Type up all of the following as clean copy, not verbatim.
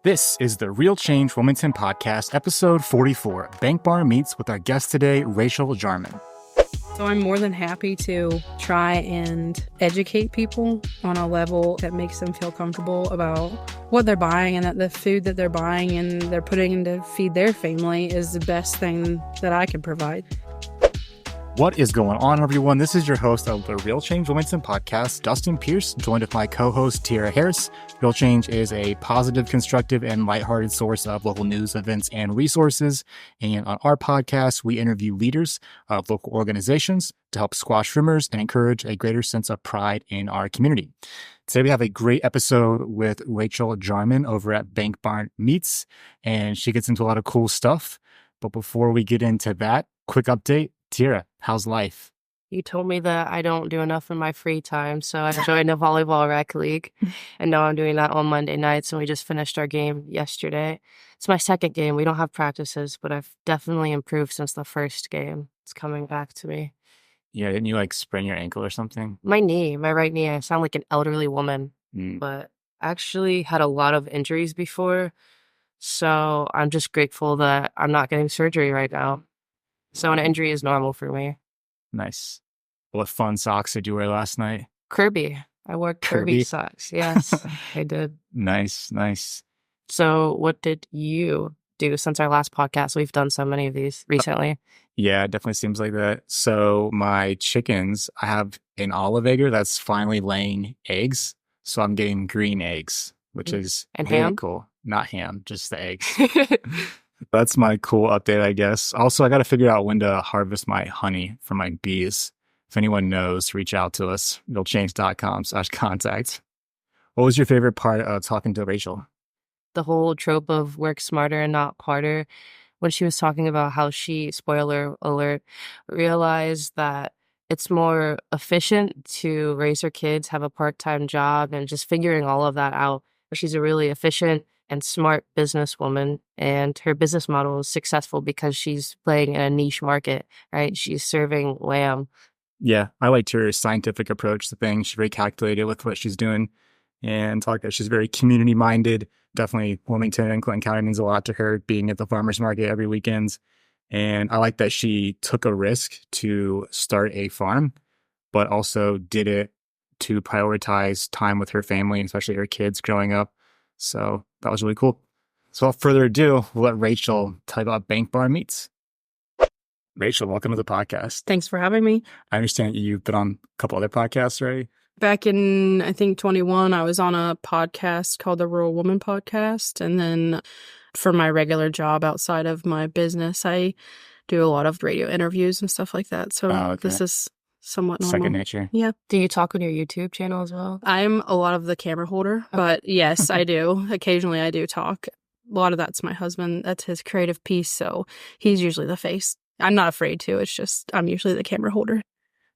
This is the Real Change Wilmington Podcast, episode 44, Bank Bar Meets, with our guest today, Rachel Jarman. So I'm more than happy to try and educate people on a level that makes them feel comfortable about what they're buying, and that the food that they're buying and they're putting in to feed their family is the best thing that I can provide. What is going on, everyone? This is your host of the Real Change Wilmington Podcast, Dustin Pierce, joined with my co-host, Tiara Harris. Real Change is a positive, constructive, and lighthearted source of local news, events, and resources. And on our podcast, we interview leaders of local organizations to help squash rumors and encourage a greater sense of pride in our community. Today, we have a great episode with Rachel Jarman over at Bank Bar Meets, and she gets into a lot of cool stuff. But before we get into that, quick update. Tiara, how's life? You told me that I don't do enough in my free time, so I joined a volleyball rec league, and now I'm doing that on Monday nights, and we just finished our game yesterday. It's my second game. We don't have practices, but I've definitely improved since the first game. It's coming back to me. Yeah, didn't you sprain your ankle or something? My right knee, I sound like an elderly woman, but I actually had a lot of injuries before, so I'm just grateful that I'm not getting surgery right now. So an injury is normal for me. Nice. What fun socks did you wear last night? Kirby. I wore Kirby socks. Yes, I did. Nice. So what did you do since our last podcast? We've done so many of these recently. Yeah, it definitely seems like that. So my chickens, I have an olive egger that's finally laying eggs. So I'm getting green eggs, which is very ham? Cool. Not ham, just the eggs. That's my cool update, I guess. Also, I got to figure out when to harvest my honey from my bees. If anyone knows, reach out to us, realchange.com/contact. What was your favorite part of talking to Rachel? The whole trope of work smarter and not harder. When she was talking about how she, spoiler alert, realized that it's more efficient to raise her kids, have a part-time job, and just figuring all of that out. She's a really efficient and smart businesswoman, and her business model is successful because she's playing in a niche market, right? She's serving lamb. Yeah, I liked her scientific approach to things. She's very calculated with what she's doing, and talk that she's very community-minded. Definitely Wilmington and Clinton County means a lot to her, being at the farmer's market every weekend. And I like that she took a risk to start a farm, but also did it to prioritize time with her family, and especially her kids growing up. So that was really cool. So without further ado, we'll let Rachel tell you about Bank Bar Meets. Rachel, welcome to the podcast. Thanks for having me. I understand you've been on a couple other podcasts, right? Back in, I think, 21, I was on a podcast called the Rural Woman Podcast. And then for my regular job outside of my business, I do a lot of radio interviews and stuff like that. So This is somewhat normal. Second nature. Yeah. Do you talk on your YouTube channel as well? I'm a lot of the camera holder, but yes, I do. Occasionally I do talk. A lot of that's my husband. That's his creative piece. So he's usually the face. I'm not afraid to. It's just I'm usually the camera holder.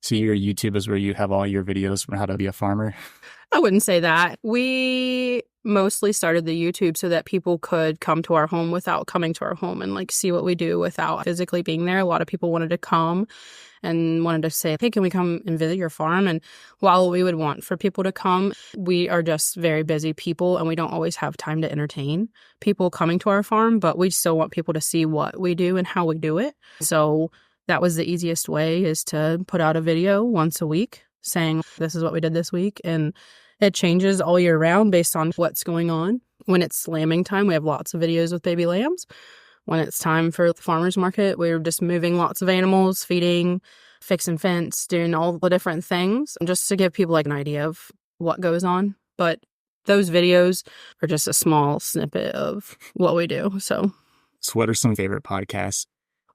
So your YouTube is where you have all your videos from how to be a farmer? I wouldn't say that. We mostly started the YouTube so that people could come to our home without coming to our home and see what we do without physically being there. A lot of people wanted to come and wanted to say, hey, can we come and visit your farm? And while we would want for people to come, we are just very busy people and we don't always have time to entertain people coming to our farm, but we still want people to see what we do and how we do it. So that was the easiest way, is to put out a video once a week saying, this is what we did this week. And it changes all year round based on what's going on. When it's lambing time, we have lots of videos with baby lambs. When it's time for the farmer's market, we're just moving lots of animals, feeding, fixing fence, doing all the different things, just to give people an idea of what goes on. But those videos are just a small snippet of what we do. So what are some favorite podcasts?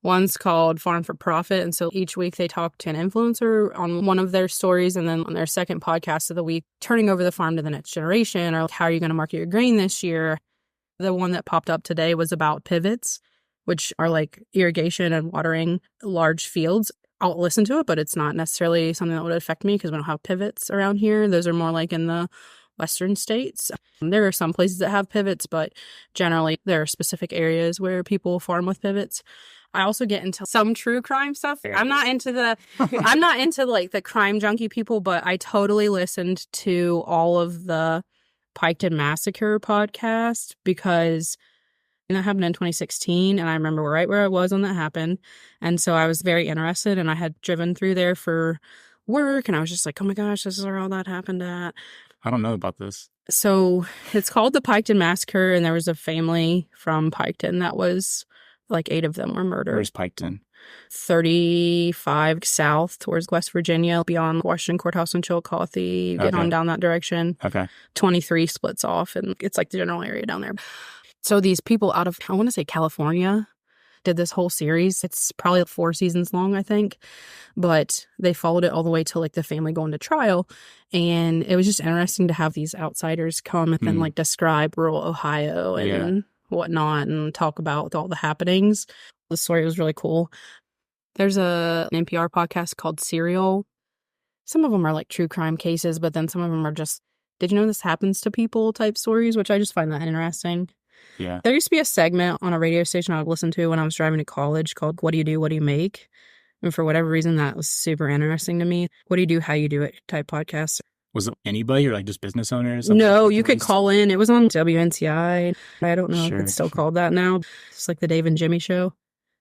One's called Farm for Profit. And so each week they talk to an influencer on one of their stories. And then on their second podcast of the week, turning over the farm to the next generation, or how are you going to market your grain this year? The one that popped up today was about pivots, which are irrigation and watering large fields. I'll listen to it, but it's not necessarily something that would affect me because we don't have pivots around here. Those are more in the western states. There are some places that have pivots, but generally there are specific areas where people farm with pivots. I also get into some true crime stuff. I'm not into the crime junkie people, but I totally listened to all of the Piketon Massacre podcast because that happened in 2016, and I remember right where I was when that happened. And so I was very interested, and I had driven through there for work, and I was just like, oh my gosh, this is where all that happened at. I don't know about this. So it's called the Piketon Massacre, and there was a family from Piketon that was, like 8 of them were murdered. Where's Piketon? 35 south towards West Virginia, beyond Washington Courthouse and Chillicothe, get on down that direction. Okay. 23 splits off, and it's like the general area down there. So these people out of, I want to say California, did this whole series. It's probably 4 seasons long, I think. But they followed it all the way to like the family going to trial. And it was just interesting to have these outsiders come and then like describe rural Ohio and whatnot and talk about all the happenings. The story was really cool. There's an NPR podcast called Serial. Some of them are like true crime cases, but then some of them are just, did you know this happens to people type stories, which I just find that interesting. Yeah. There used to be a segment on a radio station I would listen to when I was driving to college called What Do You Do? What Do You Make? And for whatever reason, that was super interesting to me. What do you do? How you do it? Type podcast. Was it anybody or like just business owners? No, you could call in. It was on WNCI. I don't know if it's still called that now. It's like the Dave and Jimmy show.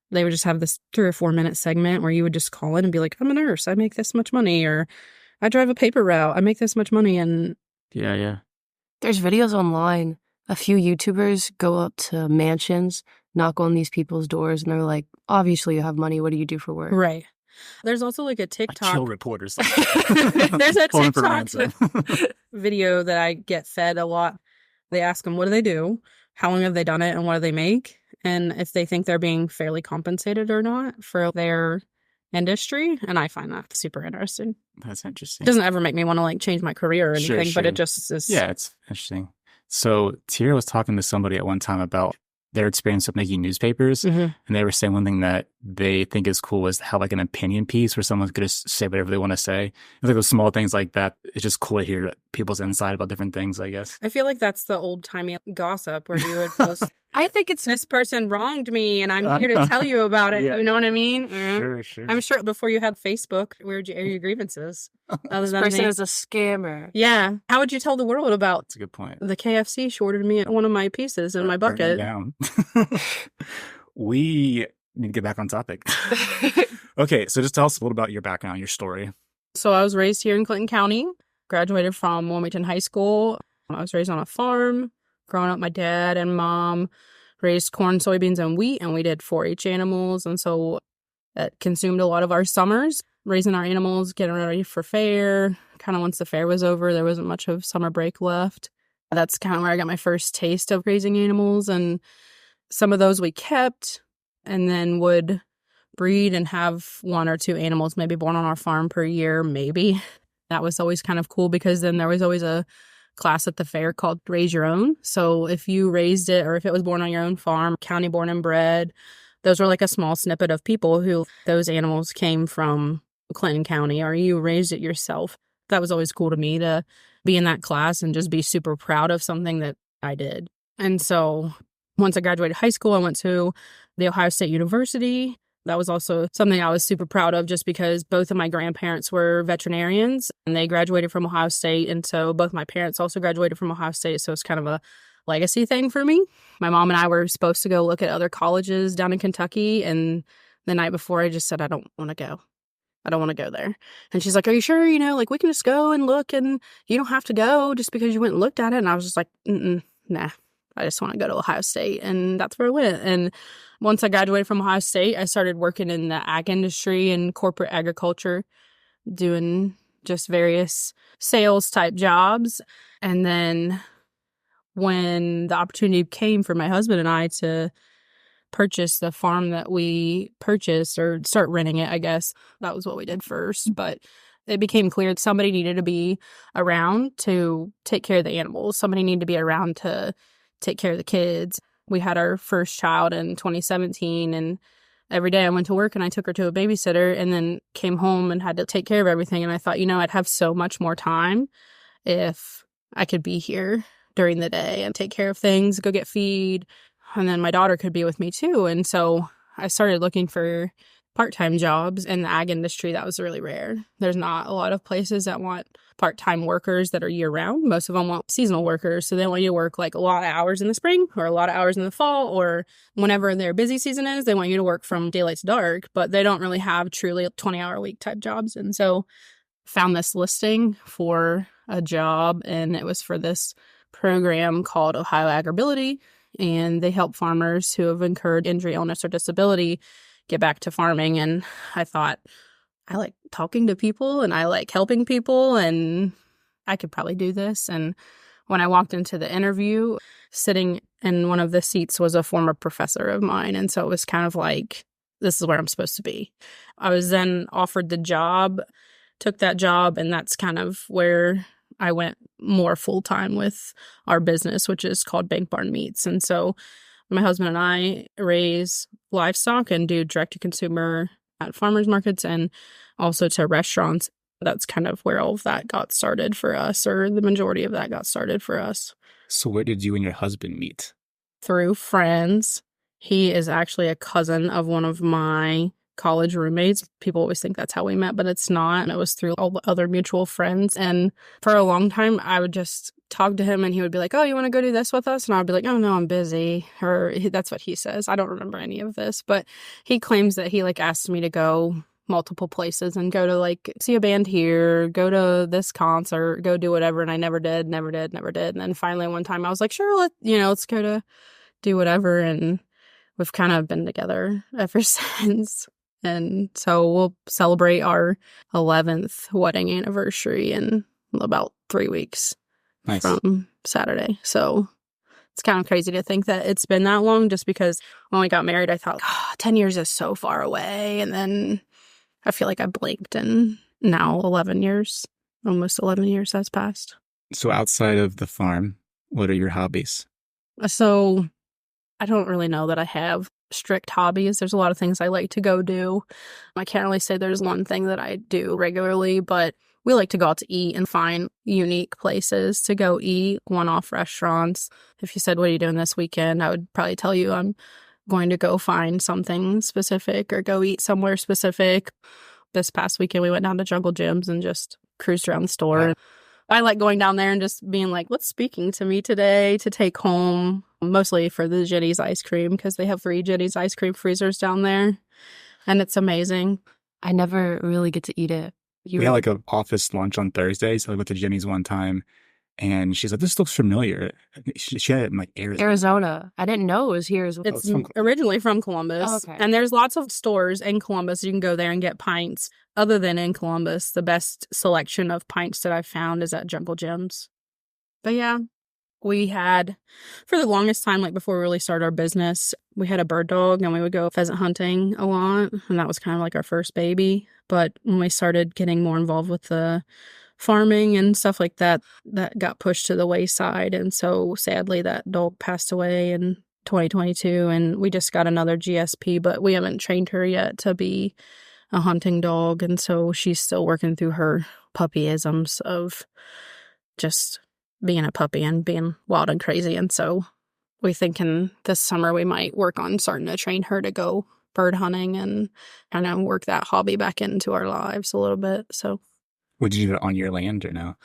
They would just have this 3 or 4 minute segment where you would just call in and be like, I'm a nurse. I make this much money. Or I drive a paper route. I make this much money. And yeah. There's videos online. A few YouTubers go up to mansions, knock on these people's doors, and they're like, obviously you have money. What do you do for work? Right. There's also like a TikTok. Like chill reporters. There's a TikTok video that I get fed a lot. They ask them, what do they do? How long have they done it? And what do they make? And if they think they're being fairly compensated or not for their industry. And I find that super interesting. That's interesting. It doesn't ever make me want to like change my career or anything, but it just is. Yeah, it's interesting. So Tira was talking to somebody at one time about their experience of making newspapers. And they were saying one thing that they think is cool is to have like an opinion piece where someone's going to say whatever they want to say. Like those small things like that. It's just cool to hear people's insight about different things, I guess. I feel like that's the old timey gossip where you would post, I think it's this person wronged me and I'm here to tell you about it. You know what I mean? Sure. I'm sure before you had Facebook, where'd you air your grievances? This person is a scammer. Yeah. How would you tell the world about That's a good point. The KFC shorted me one of my pieces in my bucket? Down. We need to get back on topic. Okay, so just tell us a little about your background, your story. So I was raised here in Clinton County, graduated from Wilmington High School. I was raised on a farm. Growing up, my dad and mom raised corn, soybeans, and wheat, and we did 4-H animals. And so that consumed a lot of our summers, raising our animals, getting ready for fair. Kind of once the fair was over, there wasn't much of summer break left. That's kind of where I got my first taste of raising animals. And some of those we kept and then would breed and have 1 or 2 animals maybe born on our farm per year, maybe. That was always kind of cool because then there was always a class at the fair called Raise Your Own. So if you raised it or if it was born on your own farm, county born and bred, those were like a small snippet of people who those animals came from Clinton County or you raised it yourself. That was always cool to me to be in that class and just be super proud of something that I did. And so once I graduated high school, I went to the Ohio State University. That was also something I was super proud of just because both of my grandparents were veterinarians and they graduated from Ohio State. And so both my parents also graduated from Ohio State. So it's kind of a legacy thing for me. My mom and I were supposed to go look at other colleges down in Kentucky. And the night before, I just said, I don't want to go. I don't want to go there. And she's like, are you sure? You know, like we can just go and look and you don't have to go just because you went and looked at it. And I was just like, nah. I just want to go to Ohio State. And that's where I went. And once I graduated from Ohio State, I started working in the ag industry and corporate agriculture, doing just various sales type jobs. And then when the opportunity came for my husband and I to purchase the farm that we purchased or start renting it, I guess that was what we did first. But it became clear that somebody needed to be around to take care of the animals. Somebody needed to be around to take care of the kids. We had our first child in 2017, and every day I went to work and I took her to a babysitter and then came home and had to take care of everything. And I thought, I'd have so much more time if I could be here during the day and take care of things, go get feed. And then my daughter could be with me too. And so I started looking for part-time jobs in the ag industry. That was really rare. There's not a lot of places that want part-time workers that are year-round. Most of them want seasonal workers, so they want you to work like a lot of hours in the spring or a lot of hours in the fall, or whenever their busy season is, they want you to work from daylight to dark, but they don't really have truly 20-hour-a-week type jobs. And so found this listing for a job, and it was for this program called Ohio Agribility, and they help farmers who have incurred injury, illness, or disability get back to farming. And I thought, I like talking to people and I like helping people, and I could probably do this. And when I walked into the interview, sitting in one of the seats was a former professor of mine. And so it was kind of like, this is where I'm supposed to be. I was then offered the job, took that job, and that's kind of where I went more full-time with our business, which is called Bank Barn Meats. And so my husband and I raise livestock and do direct-to-consumer at farmers markets and also to restaurants. That's kind of where all of that got started for us, or the majority of that got started for us. So where did you and your husband meet? Through friends. He is actually a cousin of one of my college roommates. People always think that's how we met, but it's not. It was through all the other mutual friends. And for a long time, I would just talk to him and he would be like, oh, you want to go do this with us? And I'd be like, oh, no, I'm busy. Or that's what he says. I don't remember any of this, but he claims that he like asked me to go multiple places and go to like see a band here, go to this concert, go do whatever. And I never did. And then finally one time I was like, sure, let's go to do whatever. And we've kind of been together ever since. And so we'll celebrate our 11th wedding anniversary in about 3 weeks. Nice. From Saturday. So it's kind of crazy to think that it's been that long, just because when we got married, I thought, 10 years is so far away. And then I feel like I blinked, and now 11 years, almost 11 years has passed. So outside of the farm, what are your hobbies? So I don't really know that I have strict hobbies. There's a lot of things I like to go do. I can't really say there's one thing that I do regularly, but we like to go out to eat and find unique places to go eat, one-off restaurants. If you said, what are you doing this weekend? I would probably tell you I'm going to go find something specific or go eat somewhere specific. This past weekend, we went down to Jungle Gyms and just cruised around the store. Wow. I like going down there and just being like, what's speaking to me today to take home, mostly for the Jenny's ice cream, because they have 3 Jenny's ice cream freezers down there, and it's amazing. I never really get to eat it. We had like an office lunch on Thursday, so I went to Jenny's one time, and she's like, this looks familiar. She had it in like Arizona. I didn't know it was here as well. It's originally from Columbus. Oh, okay. And there's lots of stores in Columbus. You can go there and get pints. Other than in Columbus, the best selection of pints that I've found is at Jungle Gyms. But yeah, we had, for the longest time, like before we really started our business, we had a bird dog and we would go pheasant hunting a lot. And that was kind of like our first baby. But when we started getting more involved with the farming and stuff like that, that got pushed to the wayside. And so sadly, that dog passed away in 2022. And we just got another GSP, but we haven't trained her yet to be a hunting dog. And so she's still working through her puppyisms of just being a puppy and being wild and crazy. And so we thinking this summer we might work on starting to train her to go bird hunting and kind of work that hobby back into our lives a little bit. So, would you do it on your land or no?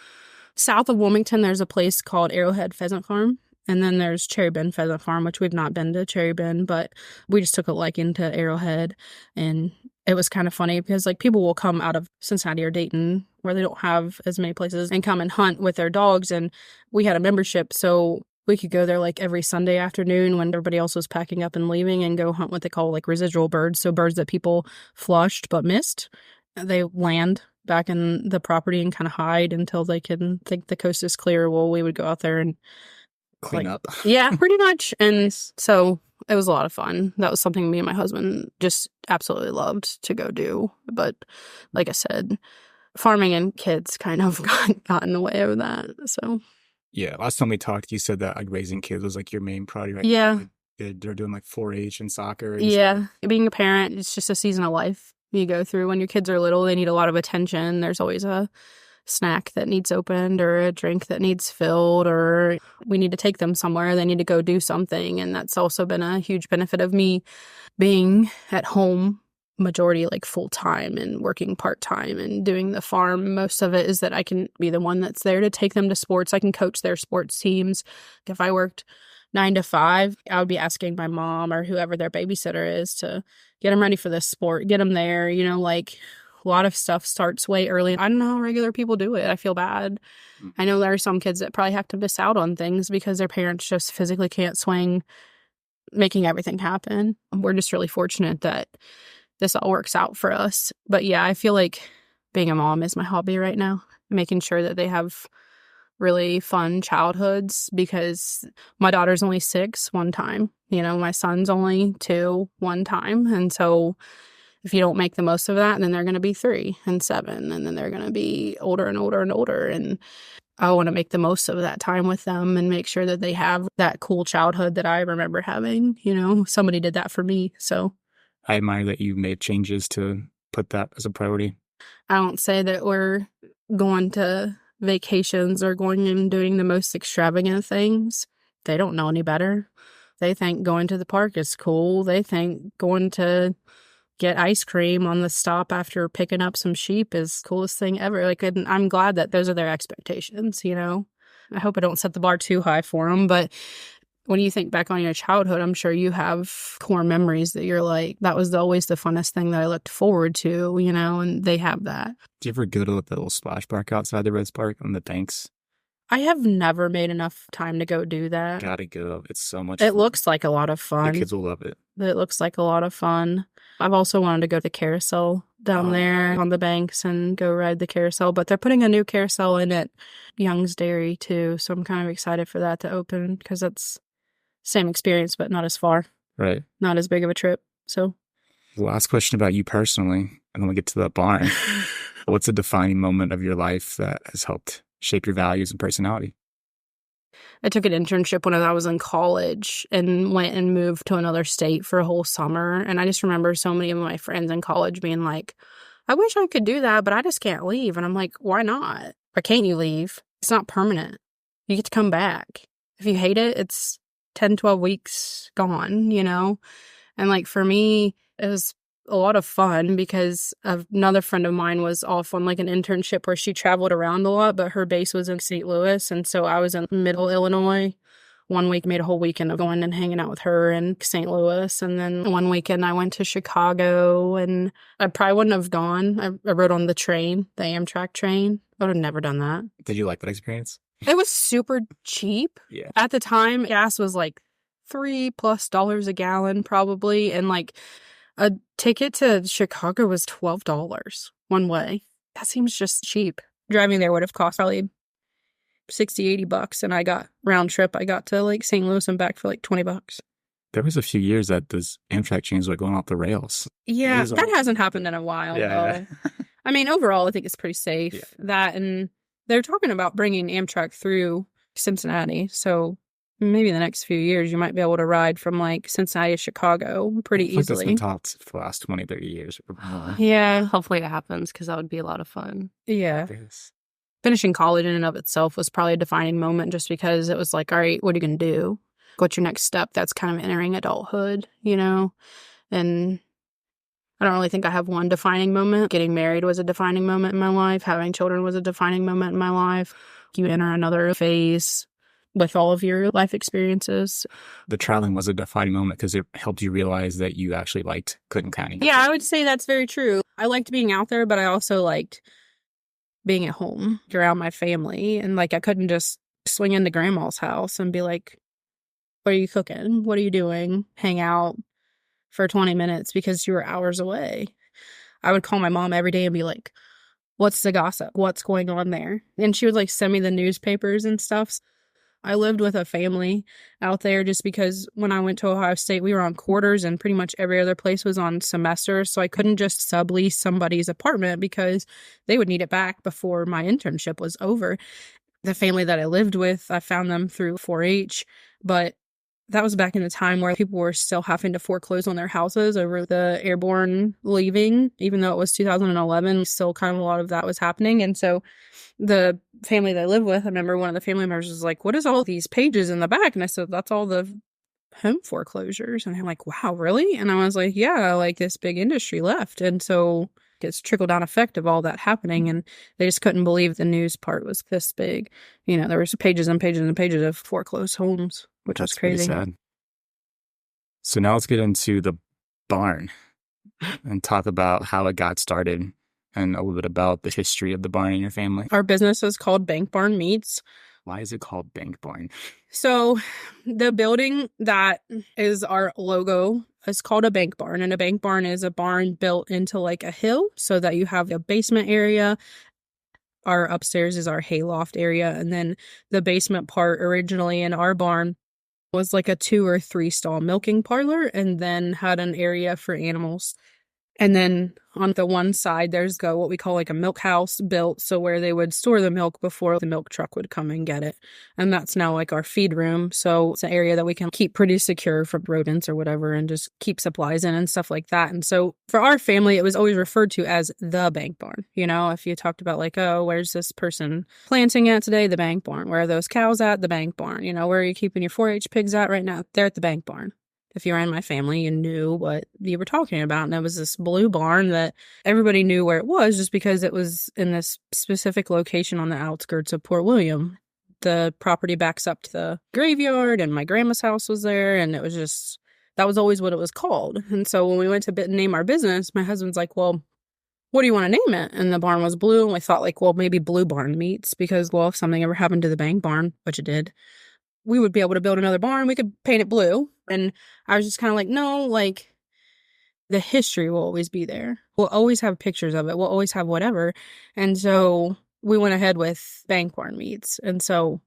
South of Wilmington, there's a place called Arrowhead Pheasant Farm. And then there's Cherry Bend Pheasant Farm, which we've not been to Cherry Bend, but we just took a liking to Arrowhead. And it was kind of funny because like people will come out of Cincinnati or Dayton where they don't have as many places and come and hunt with their dogs. And we had a membership, so we could go there like every Sunday afternoon when everybody else was packing up and leaving and go hunt what they call like residual birds. So birds that people flushed but missed. They land back in the property and kind of hide until they can think the coast is clear. Well, we would go out there and clean up. Yeah, pretty much. And so it was a lot of fun. That was something me and my husband just absolutely loved to go do. But like I said, farming and kids kind of got in the way of that. So yeah, last time we talked, you said that like raising kids was like your main priority, right? Yeah. They're doing like 4-H and soccer. And yeah. Stuff. Being a parent, it's just a season of life you go through. When your kids are little, they need a lot of attention. There's always a snack that needs opened or a drink that needs filled, or we need to take them somewhere. They need to go do something. And that's also been a huge benefit of me being at home majority like full time and working part time and doing the farm. Most of it is that I can be the one that's there to take them to sports. I can coach their sports teams. If I worked 9 to 5, I would be asking my mom or whoever their babysitter is to get them ready for this sport, get them there. You know, like a lot of stuff starts way early. I don't know how regular people do it. I feel bad. I know there are some kids that probably have to miss out on things because their parents just physically can't swing making everything happen. We're just really fortunate that this all works out for us. But yeah, I feel like being a mom is my hobby right now, making sure that they have really fun childhoods, because my daughter's only 6 one time. You know, my son's only 2 one time. And so if you don't make the most of that, then they're going to be 3 and 7, and then they're going to be older and older and older. And I want to make the most of that time with them and make sure that they have that cool childhood that I remember having. You know, somebody did that for me. So I admire that you made changes to put that as a priority. I don't say that we're going to vacations or going and doing the most extravagant things. They don't know any better. They think going to the park is cool. They think going to get ice cream on the stop after picking up some sheep is the coolest thing ever. Like, and I'm glad that those are their expectations, you know. I hope I don't set the bar too high for them, but when you think back on your childhood, I'm sure you have core memories that you're like, that was always the funnest thing that I looked forward to, you know, and they have that. Do you ever go to the little splash park outside the Reds Park on the banks? I have never made enough time to go do that. Gotta go. It's so much It fun. looks like a lot of fun. The kids will love it. It looks like a lot of fun. I've also wanted to go to the carousel down there on the banks and go ride the carousel, but they're putting a new carousel in at Young's Dairy too, so I'm kind of excited for that to open, because that's same experience, but not as far. Right. Not as big of a trip. So last question about you personally, and then we'll get to the barn. What's a defining moment of your life that has helped shape your values and personality? I took an internship when I was in college and went and moved to another state for a whole summer. And I just remember so many of my friends in college being like, I wish I could do that, but I just can't leave. And I'm like, why not? Why can't you leave? It's not permanent. You get to come back. If you hate it, it's 10, 12 weeks gone, you know? And like for me, it was a lot of fun because another friend of mine was off on like an internship where she traveled around a lot, but her base was in St. Louis. And so I was in middle Illinois. One week, made a whole weekend of going and hanging out with her in St. Louis. And then one weekend I went to Chicago, and I probably wouldn't have gone. I rode on the train, the Amtrak train. I would have never done that. Did you like that experience? It was super cheap. Yeah. At the time, gas was like $3+ a gallon probably. And like a ticket to Chicago was $12 one way. That seems just cheap. Driving there would have cost probably $60-$80, and I got round trip. I got to like St. Louis and back for like $20. There was a few years that those Amtrak trains were going off the rails. Yeah, that hasn't happened in a while, though. I mean, overall, I think it's pretty safe. Yeah. That, and they're talking about bringing Amtrak through Cincinnati, so maybe the next few years you might be able to ride from like Cincinnati to Chicago pretty easily. That's been talked for the last 20, 30 years. Yeah. Hopefully it happens, because that would be a lot of fun. Yeah. Finishing college in and of itself was probably a defining moment, just because it was like, all right, what are you going to do? What's your next step? That's kind of entering adulthood, you know? And I don't really think I have one defining moment. Getting married was a defining moment in my life. Having children was a defining moment in my life. You enter another phase with all of your life experiences. The traveling was a defining moment because it helped you realize that you actually liked Clinton County. Yeah, I would say that's very true. I liked being out there, but I also liked being at home around my family. And like, I couldn't just swing into grandma's house and be like, what are you cooking? What are you doing? Hang out for 20 minutes because you were hours away. I would call my mom every day and be like, what's the gossip? What's going on there? And she would like send me the newspapers and stuff. I lived with a family out there just because when I went to Ohio State, we were on quarters and pretty much every other place was on semesters. So I couldn't just sublease somebody's apartment because they would need it back before my internship was over. The family that I lived with, I found them through 4-H, but that was back in the time where people were still having to foreclose on their houses over the airborne leaving, even though it was 2011, still kind of a lot of that was happening. And so the family that I lived with, I remember one of the family members was like, what is all these pages in the back? And I said, that's all the home foreclosures. And I'm like, wow, really? And I was like, yeah, like this big industry left. And so it's trickle down effect of all that happening. And they just couldn't believe the news part was this big. You know, there was pages and pages and pages of foreclosed homes, which was crazy. Pretty sad. So now let's get into the barn and talk about how it got started and a little bit about the history of the barn in your family. Our business is called Bank Barn Meats. Why is it called Bank Barn? So the building that is our logo is called a bank barn. And a bank barn is a barn built into like a hill so that you have a basement area. Our upstairs is our hayloft area. And then the basement part originally in our barn was like a 2 or 3 stall milking parlor and then had an area for animals. And then on the one side, there's what we call like a milk house built. So where they would store the milk before the milk truck would come and get it. And that's now like our feed room. So it's an area that we can keep pretty secure from rodents or whatever and just keep supplies in and stuff like that. And so for our family, it was always referred to as the bank barn. You know, if you talked about like, oh, where's this person planting at today? The bank barn. Where are those cows at? The bank barn. You know, where are you keeping your 4-H pigs at right now? They're at the bank barn. If you were in my family, you knew what you were talking about. And it was this blue barn that everybody knew where it was just because it was in this specific location on the outskirts of Port William. The property backs up to the graveyard and my grandma's house was there. And it was just, that was always what it was called. And so when we went to name our business, my husband's like, well, what do you want to name it? And the barn was blue. And we thought like, well, maybe Blue Barn Meats because, well, if something ever happened to the bank barn, which it did, we would be able to build another barn. We could paint it blue. And I was just kind of like, no, like the history will always be there. We'll always have pictures of it. We'll always have whatever. And so we went ahead with Bank Barn Meats. And so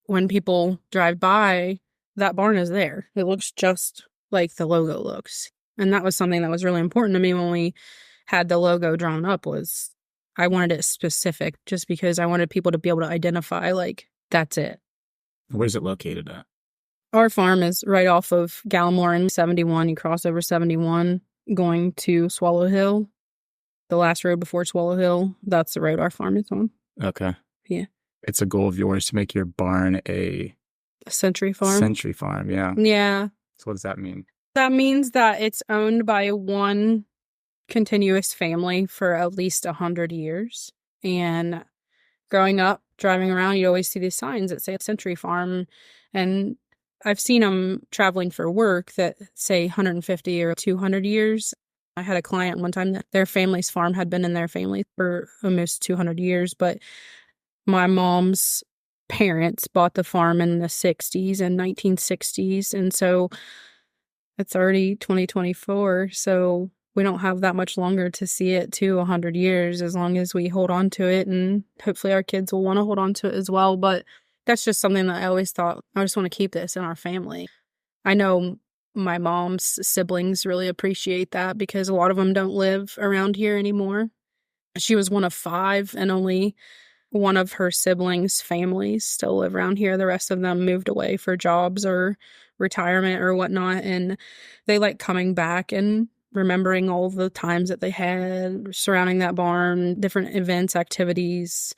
when people drive by, that barn is there. It looks just like the logo looks. And that was something that was really important to me when we had the logo drawn up was I wanted it specific just because I wanted people to be able to identify like, that's it. Where's it located at? Our farm is right off of Gallimore and 71. You cross over 71 going to Swallow Hill. The last road before Swallow Hill, that's the road our farm is on. Okay. Yeah. It's a goal of yours to make your barn a century farm. Century farm, yeah. Yeah. So what does that mean? That means that it's owned by one continuous family for at least 100 years. And growing up, driving around, you always see these signs that say Century Farm. And I've seen them traveling for work that say 150 or 200 years. I had a client one time that their family's farm had been in their family for almost 200 years. But my mom's parents bought the farm in the 60s and 1960s. And so it's already 2024. So we don't have that much longer to see it to 100 years as long as we hold on to it. And hopefully our kids will want to hold on to it as well. But that's just something that I always thought, I just want to keep this in our family. I know my mom's siblings really appreciate that because a lot of them don't live around here anymore. She was one of 5 and only one of her siblings' families still live around here. The rest of them moved away for jobs or retirement or whatnot. And they like coming back and remembering all the times that they had surrounding that barn, different events, activities.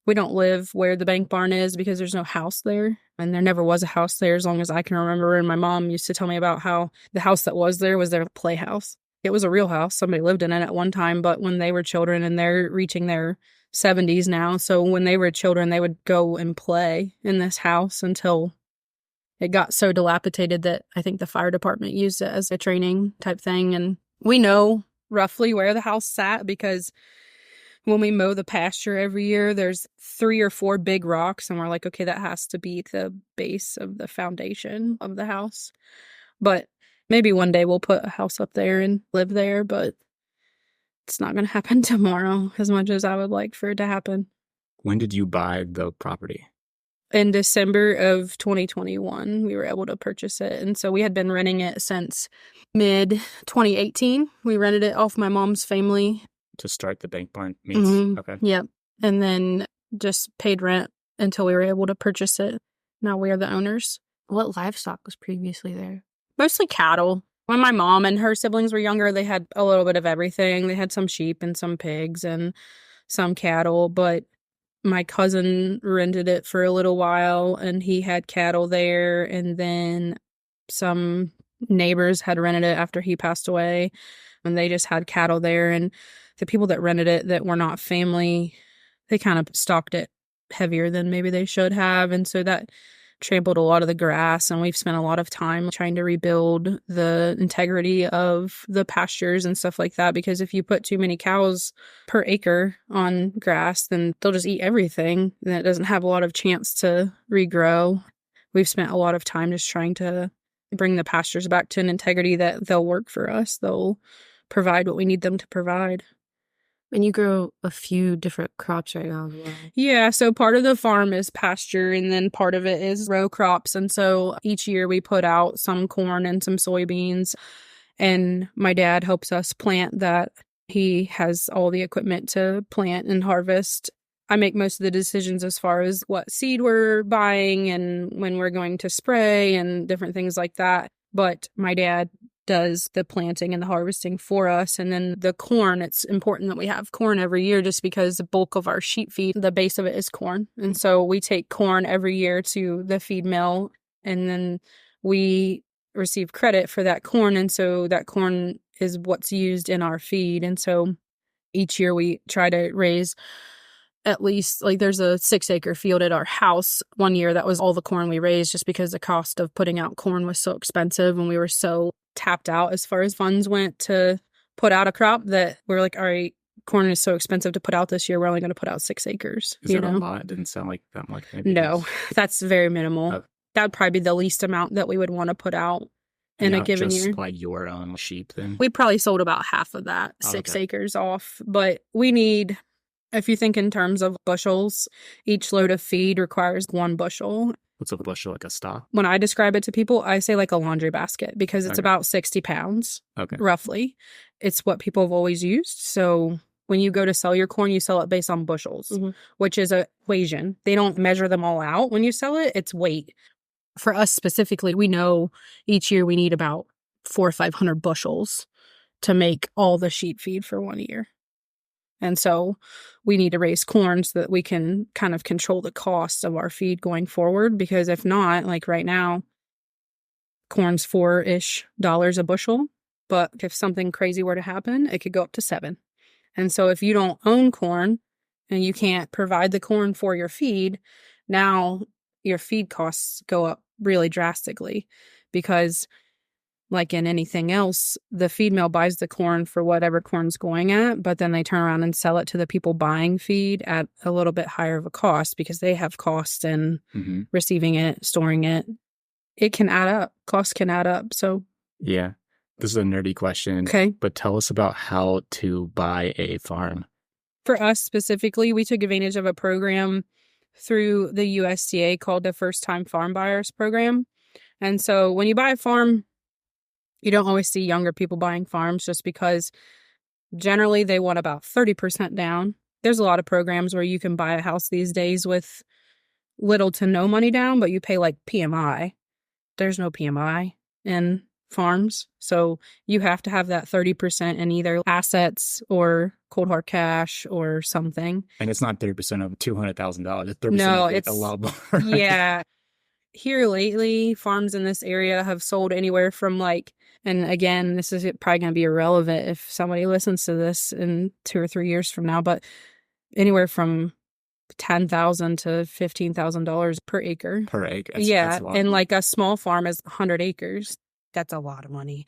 We don't live where the bank barn is because there's no house there. And there never was a house there as long as I can remember. And my mom used to tell me about how the house that was there was their playhouse. It was a real house. Somebody lived in it at one time, but when they were children and they're reaching their 70s now. So when they were children, they would go and play in this house until it got so dilapidated that I think the fire department used it as a training type thing. And we know roughly where the house sat because when we mow the pasture every year, there's 3 or 4 big rocks. And we're like, okay, that has to be the base of the foundation of the house. But maybe one day we'll put a house up there and live there. But it's not going to happen tomorrow as much as I would like for it to happen. When did you buy the property? In December of 2021, we were able to purchase it. And so we had been renting it since mid-2018. We rented it off my mom's family. To start the bank barn meats? Mm-hmm. Okay. Yep. And then just paid rent until we were able to purchase it. Now we are the owners. What livestock was previously there? Mostly cattle. When my mom and her siblings were younger, they had a little bit of everything. They had some sheep and some pigs and some cattle, but my cousin rented it for a little while and he had cattle there. And then Some neighbors had rented it after he passed away, and they just had cattle there. And the people that rented it that were not family, they kind of stocked it heavier than maybe they should have. And so that trampled a lot of the grass, and we've spent a lot of time trying to rebuild the integrity of the pastures and stuff like that, because if you put too many cows per acre on grass, then they'll just eat everything, and it doesn't have a lot of chance to regrow. We've spent a lot of time just trying to bring the pastures back to an integrity that they'll work for us. They'll provide what we need them to provide. And you grow a few different crops right now as well. Yeah, so part of the farm is pasture, and then part of it is row crops. And so each year we put out some corn and some soybeans, and my dad helps us plant that. He has all the equipment to plant and harvest. I make most of the decisions as far as what seed we're buying and when we're going to spray and different things like that. But my dad does the planting and the harvesting for us. And then the corn, it's important that we have corn every year just because the bulk of our sheep feed, the base of it is corn. And so we take corn every year to the feed mill, and then we receive credit for that corn. And so that corn is what's used in our feed. And so each year we try to raise at least, like, there's a 6-acre field at our house. One year that was all the corn we raised just because the cost of putting out corn was so expensive, and we were so tapped out as far as funds went to put out a crop that we're like, all right, corn is so expensive to put out this year, we're only going to put out 6 acres. Is it a lot? It didn't sound like that much. Maybe no, that's very minimal. That would probably be the least amount that we would want to put out in a given year. Just like your own sheep then? We probably sold about half of that, 6 acres off. But we need, if you think in terms of bushels, each load of feed requires 1 bushel. What's a bushel, like a stock? When I describe it to people, I say like a laundry basket because it's about 60 pounds, roughly. It's what people have always used. So when you go to sell your corn, you sell it based on bushels, which is an equation. They don't measure them all out when you sell it. It's weight. For us specifically, we know each year we need about 400 or 500 bushels to make all the sheep feed for 1 year. And so we need to raise corn so that we can kind of control the cost of our feed going forward. Because if not, like right now, corn's $4-ish a bushel. But if something crazy were to happen, it could go up to $7. And so if you don't own corn and you can't provide the corn for your feed, now your feed costs go up really drastically, because like in anything else, the feed mill buys the corn for whatever corn's going at, but then they turn around and sell it to the people buying feed at a little bit higher of a cost because they have cost in receiving it, storing it. It can add up. Costs can add up. So yeah, this is a nerdy question. Okay. But tell us about how to buy a farm. For us specifically, we took advantage of a program through the USDA called the First Time Farm Buyers Program. And so when you buy a farm, you don't always see younger people buying farms just because generally they want about 30% down. There's a lot of programs where you can buy a house these days with little to no money down, but you pay like PMI. There's no PMI in farms. So you have to have that 30% in either assets or cold hard cash or something. And it's not 30% of $200,000. It's 30% no, of it's a lot more. Right? Yeah. Here lately, farms in this area have sold anywhere from like, and again, this is probably going to be irrelevant if somebody listens to this in 2 or 3 years from now, but anywhere from $10,000 to $15,000 per acre. Per acre. That's and like a small farm is 100 acres. That's a lot of money.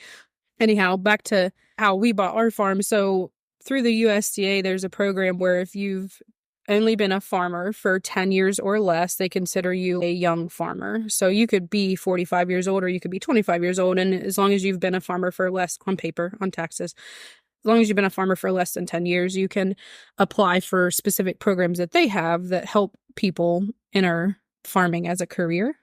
Anyhow, back to how we bought our farm. So through the USDA, there's a program where if you've only been a farmer for 10 years or less, they consider you a young farmer. So you could be 45 years old or you could be 25 years old. And as long as you've been a farmer for less on paper, on taxes, as long as you've been a farmer for less than 10 years, you can apply for specific programs that they have that help people enter farming as a career.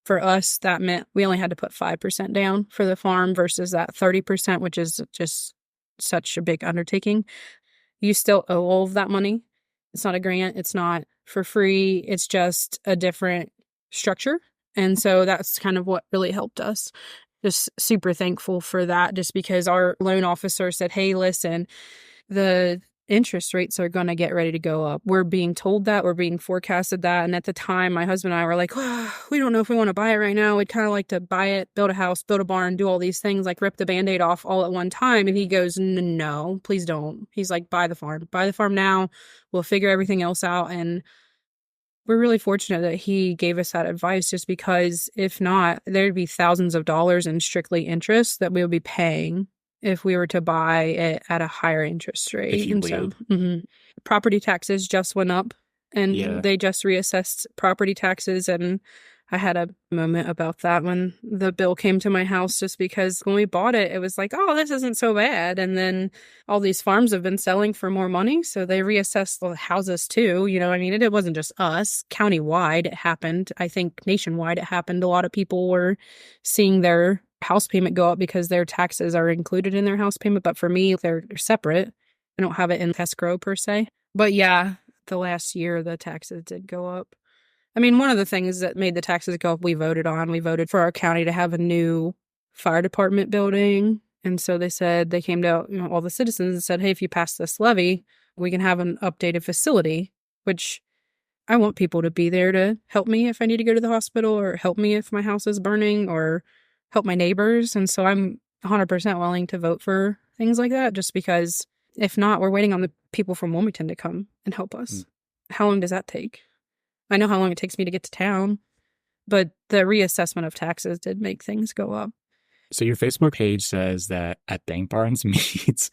For us, that meant we only had to put 5% down for the farm versus that 30%, which is just such a big undertaking. You still owe all of that money. It's not a grant. It's not for free. It's just a different structure. And so that's kind of what really helped us. Just super thankful for that, just because our loan officer said, hey, listen, the interest rates are going to get ready to go up. We're being told that, we're being forecasted that. And at the time, my husband and I were like, we don't know if we want to buy it right now. We'd kind of like to buy it, build a house, build a barn, do all these things, like rip the Band-Aid off all at one time. And he goes, no, please don't. He's like, buy the farm now. We'll figure everything else out. And we're really fortunate that he gave us that advice, just because if not, there'd be thousands of dollars in strictly interest that we would be paying if we were to buy it at a higher interest rate. If you so, property taxes just went up, and they just reassessed property taxes. And I had a moment about that when the bill came to my house, just because when we bought it, it was like, oh, this isn't so bad. And then all these farms have been selling for more money. So they reassessed the houses too. You know, I mean, it wasn't just us. Countywide, it happened. I think nationwide, it happened. A lot of people were seeing their house payment go up because their taxes are included in their house payment. But for me, they're separate. I don't have it in escrow per se. But yeah, the last year, the taxes did go up. I mean, one of the things that made the taxes go up, we voted for our county to have a new fire department building. And so they came to all the citizens and said, hey, if you pass this levy, we can have an updated facility, which I want people to be there to help me if I need to go to the hospital, or help me if my house is burning, or help my neighbors. And so I'm 100% willing to vote for things like that, just because if not, we're waiting on the people from Wilmington to come and help us. How long does that take? I know how long it takes me to get to town, but the reassessment of taxes did make things go up. So your Facebook page says that at Bank Barns Meats,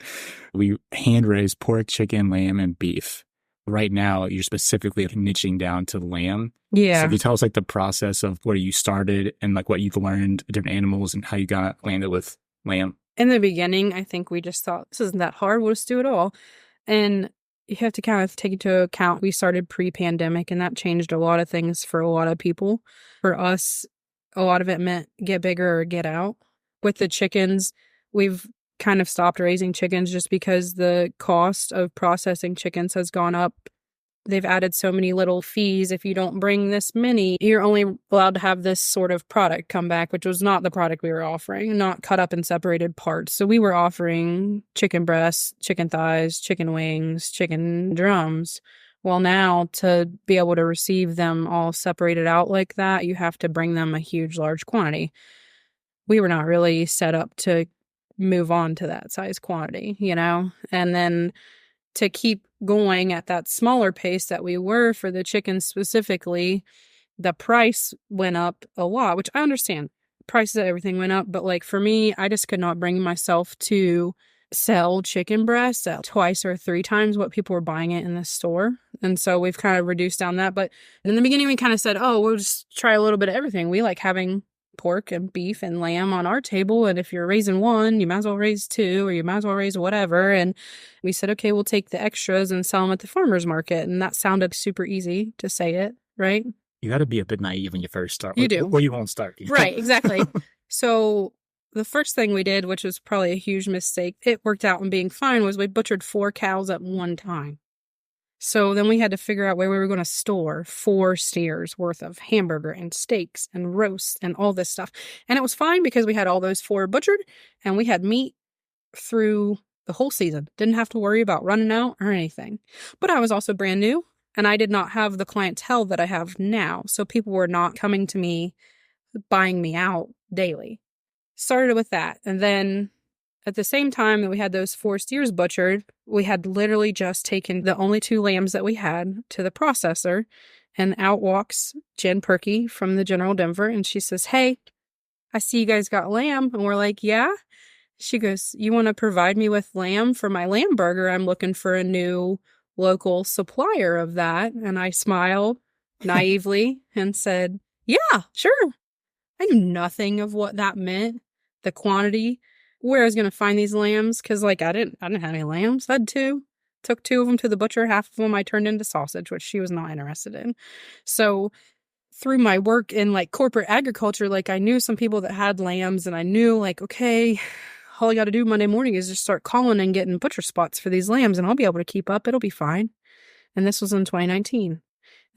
we hand raise pork, chicken, lamb, and beef. Right now, you're specifically niching down to lamb. Yeah. So can you tell us like the process of where you started and like what you've learned, different animals, and how you got landed with lamb? In the beginning, I think we just thought, this isn't that hard. We'll just do it all. And you have to kind of take into account, we started pre-pandemic, and that changed a lot of things for a lot of people. For us, a lot of it meant get bigger or get out. With the chickens, we've kind of stopped raising chickens just because the cost of processing chickens has gone up. They've added so many little fees. If you don't bring this many, you're only allowed to have this sort of product come back, which was not the product we were offering, not cut up in separated parts. So we were offering chicken breasts, chicken thighs, chicken wings, chicken drums. Well, now to be able to receive them all separated out like that, you have to bring them a huge, large quantity. We were not really set up to move on to that size quantity, and then to keep going at that smaller pace that we were for the chickens specifically, the price went up a lot, which I understand. Prices of everything went up, but like for me, I just could not bring myself to sell chicken breasts at twice or three times what people were buying it in the store. And so we've kind of reduced down that. But in the beginning, we kind of said, oh, we'll just try a little bit of everything. We like having pork and beef and lamb on our table. And if you're raising one, you might as well raise two, or you might as well raise whatever. And we said, okay, we'll take the extras and sell them at the farmer's market. And that sounded super easy to say it, right? You got to be a bit naive when you first start. You do. Or you won't start. Right, exactly. So the first thing we did, which was probably a huge mistake, it worked out in being fine, was we butchered 4 cows at one time. So then we had to figure out where we were going to store 4 steers worth of hamburger and steaks and roasts and all this stuff. And it was fine because we had all those 4 butchered and we had meat through the whole season. Didn't have to worry about running out or anything. But I was also brand new and I did not have the clientele that I have now. So people were not coming to me, buying me out daily. Started with that. And then at the same time that we had those 4 steers butchered, we had literally just taken the only 2 lambs that we had to the processor, and out walks Jen Perky from the General Denver, and she says, hey, I see you guys got lamb. And we're like, yeah. She goes, you want to provide me with lamb for my lamb burger? I'm looking for a new local supplier of that. And I smiled naively and said, yeah, sure. I knew nothing of what that meant, the quantity, where I was going to find these lambs, because like I didn't have any lambs. I had 2. Took 2 of them to the butcher. Half of them I turned into sausage, which she was not interested in. So through my work in like corporate agriculture, like I knew some people that had lambs, and I knew like, okay, all I got to do Monday morning is just start calling and getting butcher spots for these lambs, and I'll be able to keep up. It'll be fine. And this was in 2019.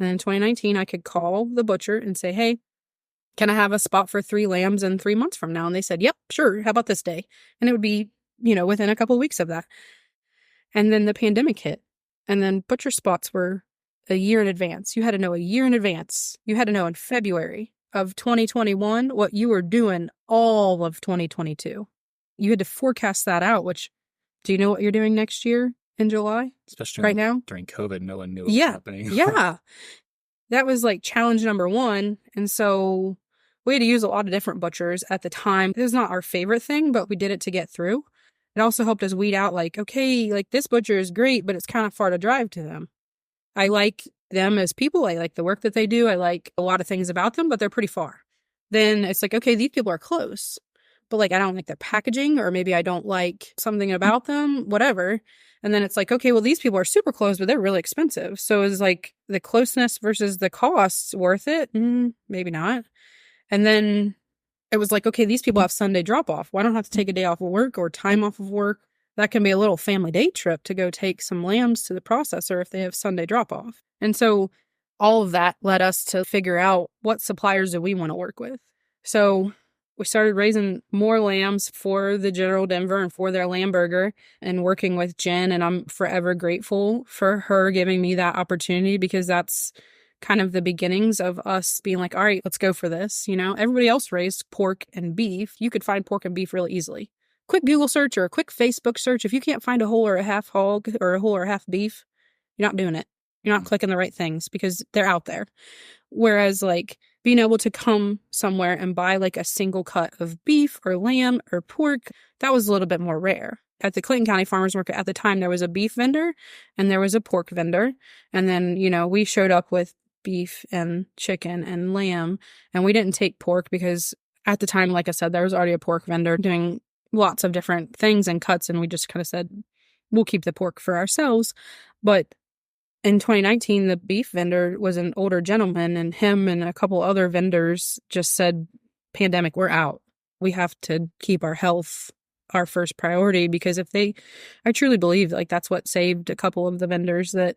And in 2019, I could call the butcher and say, hey, can I have a spot for 3 lambs in 3 months from now? And they said, yep, sure. How about this day? And it would be, within a couple of weeks of that. And then the pandemic hit. And then butcher spots were a year in advance. You had to know a year in advance. You had to know in February of 2021 what you were doing all of 2022. You had to forecast that out, which, do you know what you're doing next year in July? Especially right now? During COVID, no one knew what was happening. Yeah. That was like challenge number one. And so we had to use a lot of different butchers at the time. It was not our favorite thing, but we did it to get through. It also helped us weed out like, okay, like this butcher is great, but it's kind of far to drive to them. I like them as people. I like the work that they do. I like a lot of things about them, but they're pretty far. Then it's like, okay, these people are close, but like I don't like their packaging, or maybe I don't like something about them, whatever. And then it's like, okay, well, these people are super close, but they're really expensive. So it's like the closeness versus the costs worth it? Maybe not. And then it was like, okay, these people have Sunday drop off. Well, I don't have to take a day off of work or time off of work. That can be a little family day trip to go take some lambs to the processor if they have Sunday drop off. And so all of that led us to figure out what suppliers do we want to work with. So we started raising more lambs for the General Denver and for their lamb burger and working with Jen. And I'm forever grateful for her giving me that opportunity, because that's kind of the beginnings of us being like, all right, let's go for this. You know, everybody else raised pork and beef. You could find pork and beef really easily. Quick Google search or a quick Facebook search. If you can't find a whole or a half hog or a whole or a half beef, you're not doing it. You're not clicking the right things because they're out there. Whereas like being able to come somewhere and buy like a single cut of beef or lamb or pork, that was a little bit more rare. At the Clayton County Farmers Market at the time, there was a beef vendor and there was a pork vendor. And then, you know, we showed up with beef and chicken and lamb, and we didn't take pork because at the time, like I said, there was already a pork vendor doing lots of different things and cuts. And we just kind of said, we'll keep the pork for ourselves. But in 2019, the beef vendor was an older gentleman, and him and a couple other vendors just said, pandemic, we're out. We have to keep our health our first priority, because I truly believe like that's what saved a couple of the vendors that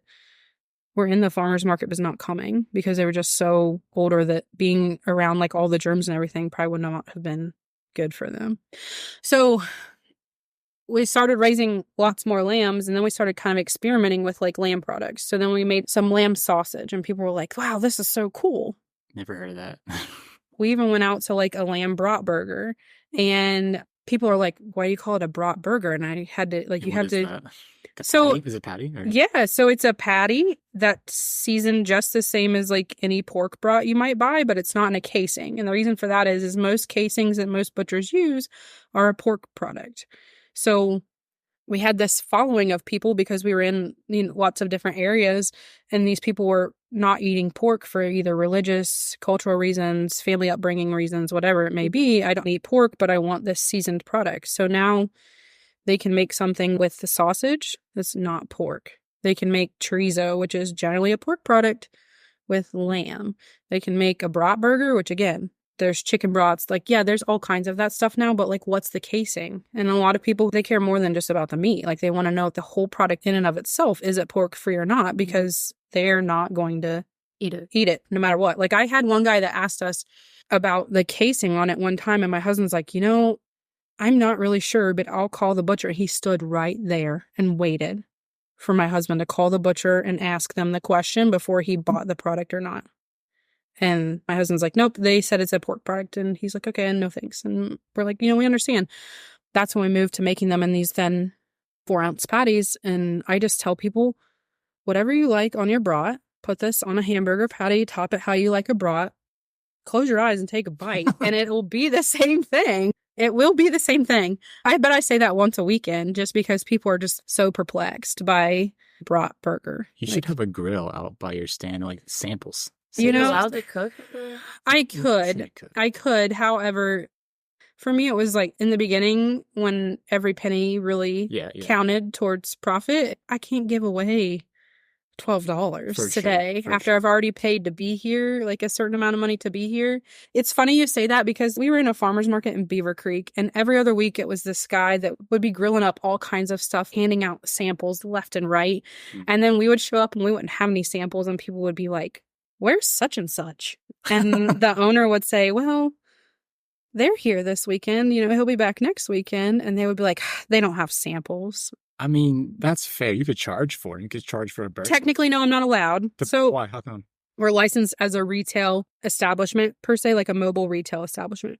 were in the farmers market was not coming, because they were just so older that being around like all the germs and everything probably would not have been good for them. So we started raising lots more lambs, and then we started kind of experimenting with like lamb products. So then we made some lamb sausage, and people were like, wow, this is so cool. Never heard of that. We even went out to like a lamb brat burger, and people are like, why do you call it a brat burger? And I had to like, you have to. That? So is it patty? Or? Yeah. So it's a patty that's seasoned just the same as like any pork brat you might buy, but it's not in a casing. And the reason for that is most casings that most butchers use are a pork product. So we had this following of people because we were in lots of different areas, and these people were not eating pork for either religious, cultural reasons, family upbringing reasons, whatever it may be. I don't eat pork, but I want this seasoned product. So now they can make something with the sausage that's not pork. They can make chorizo, which is generally a pork product, with lamb. They can make a brat burger, which again, there's chicken brats. Like, yeah, there's all kinds of that stuff now, but like, what's the casing? And a lot of people, they care more than just about the meat. Like, they want to know if the whole product in and of itself, is it pork free or not? Because they're not going to eat it no matter what. Like, I had one guy that asked us about the casing on it one time, and my husband's like, I'm not really sure, but I'll call the butcher. He stood right there and waited for my husband to call the butcher and ask them the question before he bought the product or not. And my husband's like, nope, they said it's a pork product. And he's like, okay, and no thanks. And we're like, we understand. That's when we moved to making them in these then 4-ounce patties. And I just tell people, whatever you like on your brat, put this on a hamburger patty, top it how you like a brat, close your eyes and take a bite, and it will be the same thing. It will be the same thing. I bet I say that once a weekend just because people are just so perplexed by brat burger. You should have a grill out by your stand, like samples. Allowed to cook? I could. However, for me, it was like in the beginning when every penny really counted towards profit. I can't give away $12 today after I've already paid to be here, like a certain amount of money to be here. It's funny you say that because we were in a farmer's market in Beaver Creek, and every other week it was this guy that would be grilling up all kinds of stuff, handing out samples left and right. And then we would show up and we wouldn't have any samples, and people would be like, where's such and such? And the owner would say, well, they're here this weekend. He'll be back next weekend. And they would be like, they don't have samples. I mean, that's fair. You could charge for it. You could charge for a burst. Technically, no, I'm not allowed. So why? How come? we're licensed as a retail establishment per se, like a mobile retail establishment.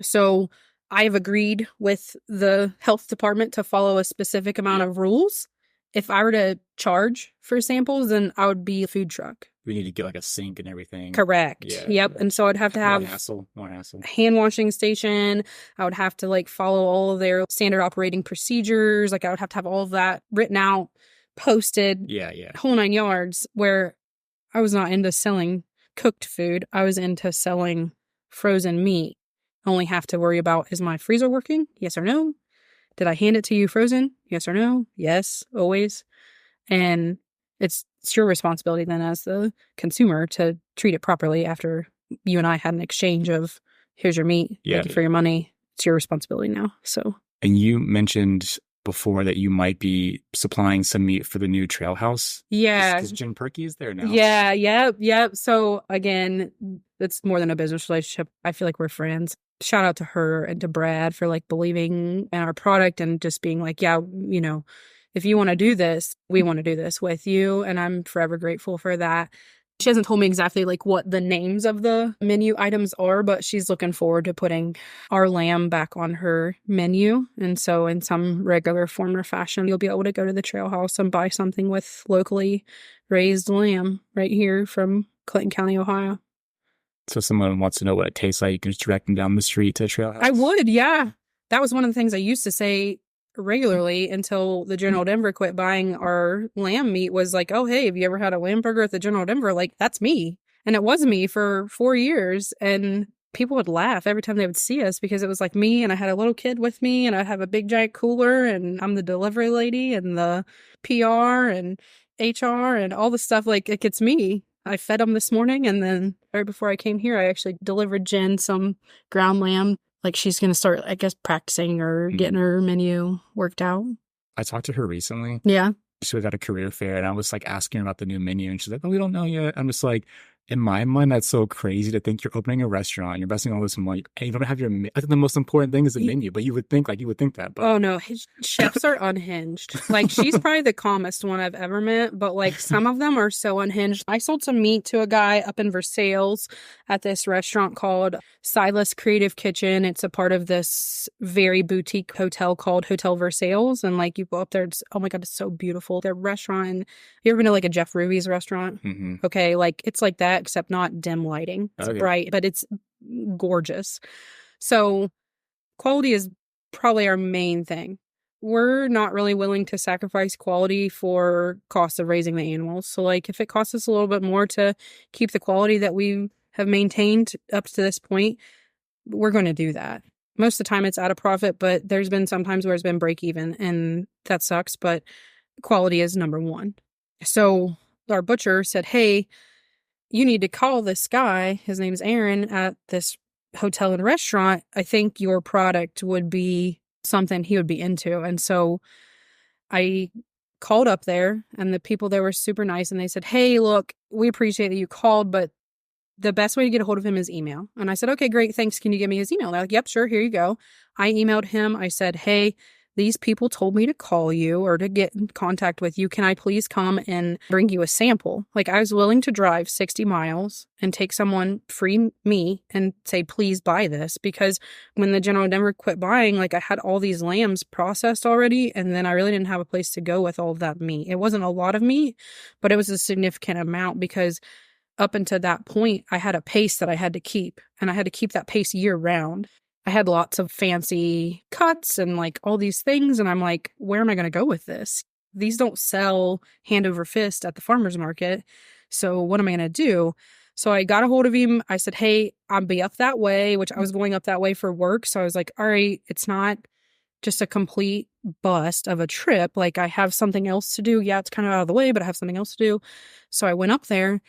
So I have agreed with the health department to follow a specific amount of rules. If I were to charge for samples, then I would be a food truck. We need to get like a sink and everything. Correct. Yeah. Yep. And so I'd have to have more hassle. hand washing station. I would have to like follow all of their standard operating procedures. Like I would have to have all of that written out, posted. Yeah. Whole 9 yards, where I was not into selling cooked food. I was into selling frozen meat. I only have to worry about, is my freezer working? Yes or no? Did I hand it to you frozen? Yes or no? Yes, always. And it's your responsibility then as the consumer to treat it properly after you and I had an exchange of, here's your meat, thank you for your money. It's your responsibility now. So. And you mentioned before that you might be supplying some meat for the new trail house. Yeah. Is Jen Perky's there now? Yeah. Yep. So again, it's more than a business relationship. I feel like we're friends. Shout out to her and to Brad for like believing in our product and just being like, yeah, you know, if you want to do this, we want to do this with you. And I'm forever grateful for that. She hasn't told me exactly like what the names of the menu items are, but she's looking forward to putting our lamb back on her menu. And so in some regular form or fashion, you'll be able to go to the trail house and buy something with locally raised lamb right here from Clinton County, Ohio. So if someone wants to know what it tastes like, you can just direct them down the street to a trail house. I would, yeah. That was one of the things I used to say regularly until the General Denver quit buying our lamb meat was like, oh, hey, have you ever had a lamb burger at the General Denver? Like, that's me. And it was me for 4 years. And people would laugh every time they would see us because it was like me and I had a little kid with me and I have a big giant cooler and I'm the delivery lady and the PR and HR and all the stuff. Like, it gets me. I fed them this morning, and then right before I came here, I actually delivered Jen some ground lamb. Like, she's going to start, I guess, practicing or getting her menu worked out. I talked to her recently. Yeah. She was at a career fair, and I was like asking her about the new menu, and she's like, oh, we don't know yet. I'm just like, in my mind, that's so crazy to think you're opening a restaurant, you're investing all this money, and you don't have your I think the most important thing is the menu, but you would think that. But... Oh, no. Chefs are unhinged. Like, she's probably the calmest one I've ever met, but, like, some of them are so unhinged. I sold some meat to a guy up in Versailles at this restaurant called Silas Creative Kitchen. It's a part of this very boutique hotel called Hotel Versailles, and, like, you go up there, it's, oh, my God, it's so beautiful. Their restaurant, you ever been to, like, a Jeff Ruby's restaurant? Mm-hmm. Okay, like, it's like that, except not dim lighting. It's bright, but it's gorgeous. So quality is probably our main thing. We're not really willing to sacrifice quality for cost of raising the animals. So like if it costs us a little bit more to keep the quality that we have maintained up to this point, we're going to do that. Most of the time it's at a profit, but there's been some times where it's been break even and that sucks, but quality is number one. So our butcher said, hey, you need to call this guy, his name is Aaron, at this hotel and restaurant. I think your product would be something he would be into. And so I called up there and the people there were super nice and they said, hey, look, we appreciate that you called, but the best way to get a hold of him is email. And I said, okay, great. Thanks. Can you give me his email? They're like, yep, sure. Here you go. I emailed him. I said, hey, these people told me to call you or to get in contact with you. Can I please come and bring you a sample? Like I was willing to drive 60 miles and take someone free me and say, please buy this. Because when the General Denver quit buying, like I had all these lambs processed already. And then I really didn't have a place to go with all of that meat. It wasn't a lot of meat, but it was a significant amount because up until that point, I had a pace that I had to keep and I had to keep that pace year round. I had lots of fancy cuts and like all these things. And I'm like, where am I going to go with this? These don't sell hand over fist at the farmer's market. So what am I going to do? So I got a hold of him. I said, hey, I'll be up that way, which I was going up that way for work. So I was like, all right, it's not just a complete bust of a trip. Like I have something else to do. Yeah, it's kind of out of the way, but I have something else to do. So I went up there.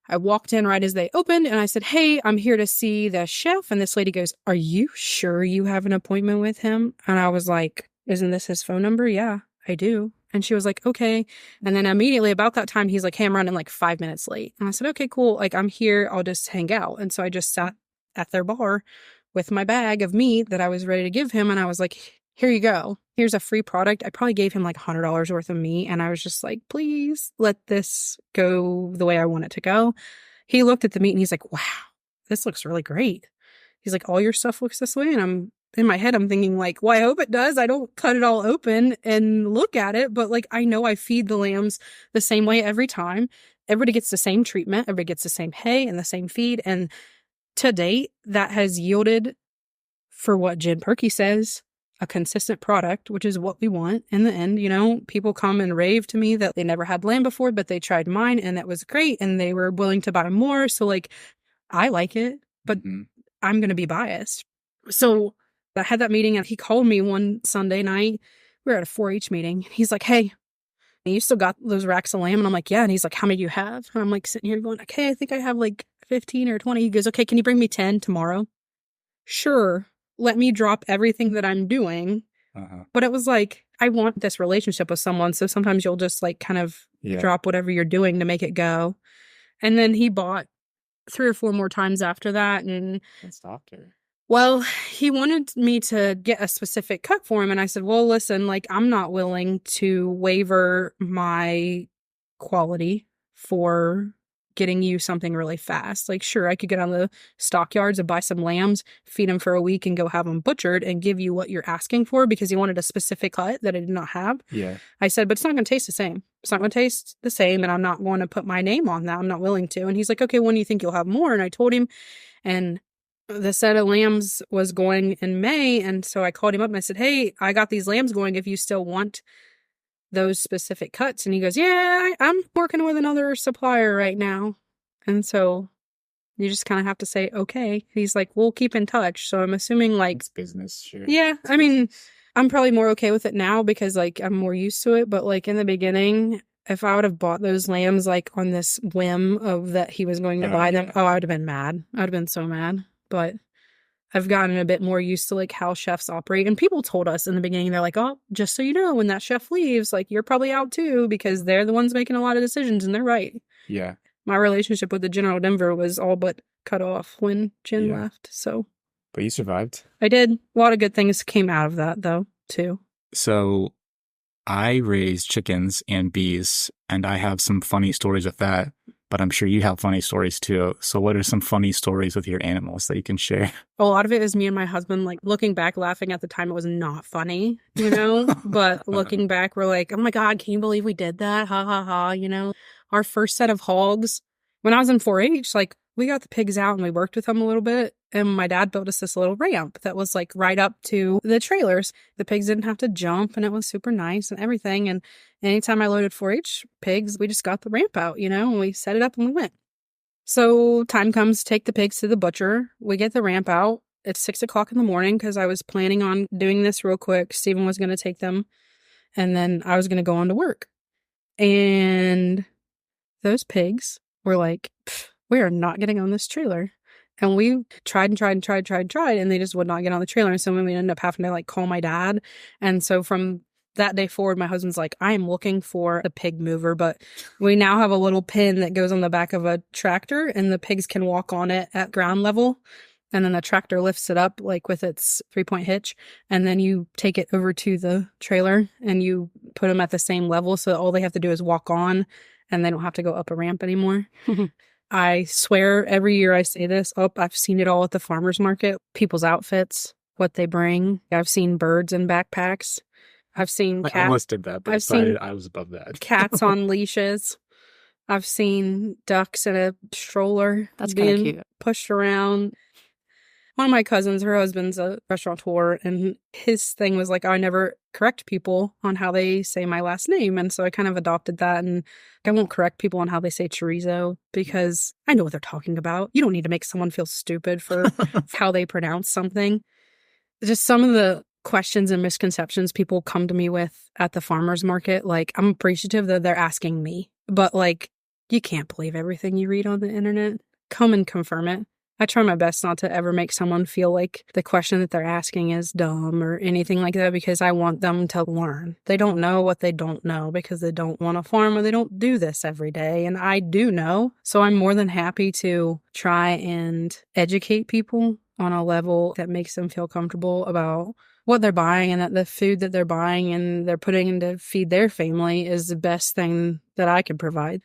I walked in right as they opened and I said, hey, I'm here to see the chef. And this lady goes, are you sure you have an appointment with him? And I was like, isn't this his phone number? Yeah, I do. And she was like, okay. And then immediately about that time, he's like, hey, I'm running like 5 minutes late. And I said, okay, cool. Like I'm here. I'll just hang out. And so I just sat at their bar with my bag of meat that I was ready to give him. And I was like, here you go. Here's a free product. I probably gave him like $100 worth of meat. And I was just like, please let this go the way I want it to go. He looked at the meat and he's like, wow, this looks really great. He's like, all your stuff looks this way. And I'm in my head, I'm thinking like, well, I hope it does. I don't cut it all open and look at it. But like, I know I feed the lambs the same way every time. Everybody gets the same treatment. Everybody gets the same hay and the same feed. And to date, that has yielded, for what Jen Perky says, a consistent product, which is what we want in the end. You know, people come and rave to me that they never had lamb before, but they tried mine and it was great. And they were willing to buy more. So like, I like it, but I'm going to be biased. So I had that meeting and he called me one Sunday night. We were at a 4-H meeting. He's like, hey, you still got those racks of lamb? And I'm like, yeah. And he's like, how many do you have? And I'm like sitting here going, okay, I think I have like 15 or 20. He goes, okay, can you bring me 10 tomorrow? Sure. Let me drop everything that I'm doing. But it was like, I want this relationship with someone. So sometimes you'll just like kind of drop whatever you're doing to make it go. And then he bought 3 or 4 more times after that. And doctor. Well, he wanted me to get a specific cut for him. And I said, well, listen, like, I'm not willing to waiver my quality for getting you something really fast. Like, sure, I could get on the stockyards and buy some lambs, feed them for a week and go have them butchered and give you what you're asking for, because he wanted a specific cut that I did not have. Yeah. I said, but it's not going to taste the same. It's not going to taste the same. And I'm not going to put my name on that. I'm not willing to. And he's like, okay, when do you think you'll have more? And I told him, and the set of lambs was going in May. And so I called him up and I said, hey, I got these lambs going if you still want those specific cuts. And he goes, yeah, I'm working with another supplier right now. And so you just kind of have to say, okay. He's like, we'll keep in touch. So I'm assuming like it's business. Sure. Yeah. I mean, I'm probably more okay with it now because like I'm more used to it. But like in the beginning, if I would have bought those lambs like on this whim of that he was going to buy them, I would have been mad. I'd have been so mad. But I've gotten a bit more used to like how chefs operate. And people told us in the beginning, they're like, oh, just so you know, when that chef leaves, like you're probably out too, because they're the ones making a lot of decisions and they're right. Yeah. My relationship with the General Denver was all but cut off when Jen left. So. But you survived. I did. A lot of good things came out of that though, too. So I raise chickens and bees, and I have some funny stories with that. But I'm sure you have funny stories too. So what are some funny stories with your animals that you can share? A lot of it is me and my husband, like looking back, laughing. At the time, it was not funny, you know? But looking back, we're like, oh my God, can you believe we did that? Ha ha ha, you know? Our first set of hogs, when I was in 4-H, like we got the pigs out and we worked with them a little bit. And my dad built us this little ramp that was like right up to the trailers. The pigs didn't have to jump and it was super nice and everything. And anytime I loaded 4-H pigs, we just got the ramp out, you know, and we set it up and we went. So time comes, take the pigs to the butcher. We get the ramp out. It's 6 o'clock in the morning because I was planning on doing this real quick. Steven was going to take them and then I was going to go on to work. And those pigs were like, we are not getting on this trailer. And we tried and tried and tried, and they just would not get on the trailer. And so when we ended up having to like call my dad. And so from that day forward, my husband's like, I am looking for a pig mover, but we now have a little pin that goes on the back of a tractor and the pigs can walk on it at ground level. And then the tractor lifts it up like with its 3-point hitch. And then you take it over to the trailer and you put them at the same level. So all they have to do is walk on and they don't have to go up a ramp anymore. I swear every year I say this. Oh, I've seen it all at the farmer's market. People's outfits, what they bring. I've seen birds in backpacks. I've seen cats. I almost did that, but I was above that. Cats on leashes. I've seen ducks in a stroller. That's kind of cute. Pushed around. One of my cousins, her husband's a restaurateur, and his thing was like, I never correct people on how they say my last name. And so I kind of adopted that. And I won't correct people on how they say chorizo because I know what they're talking about. You don't need to make someone feel stupid for how they pronounce something. Just some of the questions and misconceptions people come to me with at the farmer's market. Like, I'm appreciative that they're asking me, but like, you can't believe everything you read on the internet. Come and confirm it. I try my best not to ever make someone feel like the question that they're asking is dumb or anything like that because I want them to learn. They don't know what they don't know because they don't want to farm or they don't do this every day. And I do know. So I'm more than happy to try and educate people on a level that makes them feel comfortable about what they're buying and that the food that they're buying and they're putting in to feed their family is the best thing that I can provide.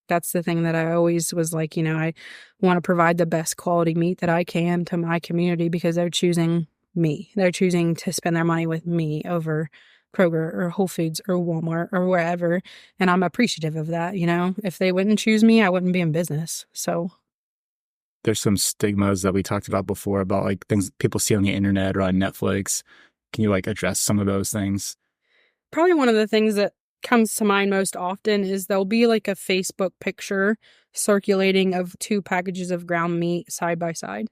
That's the thing that I always was like, I want to provide the best quality meat that I can to my community because they're choosing me. They're choosing to spend their money with me over Kroger or Whole Foods or Walmart or wherever. And I'm appreciative of that. If they wouldn't choose me, I wouldn't be in business. So There's some stigmas that we talked about before about like things people see on the internet or on Netflix. Can you like address some of those things? probably one of the things that comes to mind most often is there'll be like a Facebook picture circulating of 2 packages of ground meat side by side.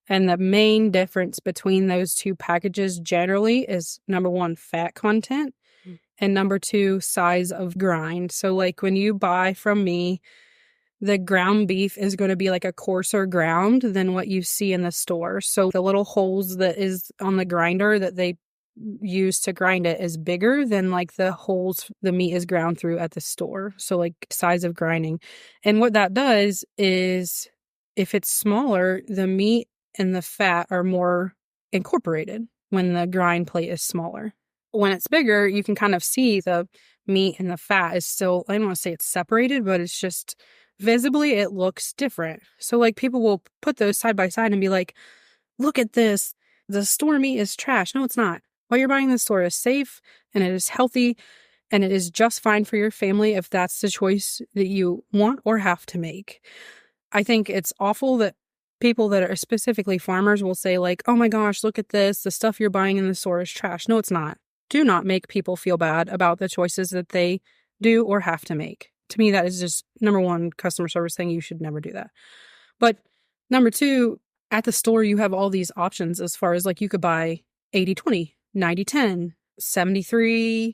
And the main difference between those 2 packages generally is number 1, fat content, and number 2, size of grind. So like when you buy from me, the ground beef is going to be like a coarser ground than what you see in the store. So the little holes that is on the grinder that they use to grind it is bigger than like the holes the meat is ground through at the store. So like size of grinding. And what that does is if it's smaller, the meat and the fat are more incorporated when the grind plate is smaller. When it's bigger, you can kind of see the meat and the fat is still, I don't want to say it's separated, but it's just visibly it looks different. So like people will put those side by side and be like, look at this. The store meat is trash. No, it's not. What you're buying in the store is safe and it is healthy and it is just fine for your family if that's the choice that you want or have to make. I think it's awful that people that are specifically farmers will say like, oh my gosh, look at this. The stuff you're buying in the store is trash. No, it's not. Do not make people feel bad about the choices that they do or have to make. To me, that is just number 1 customer service thing. You should never do that. But number 2, at the store, you have all these options as far as like you could buy 80-20, 90-10, 73-28,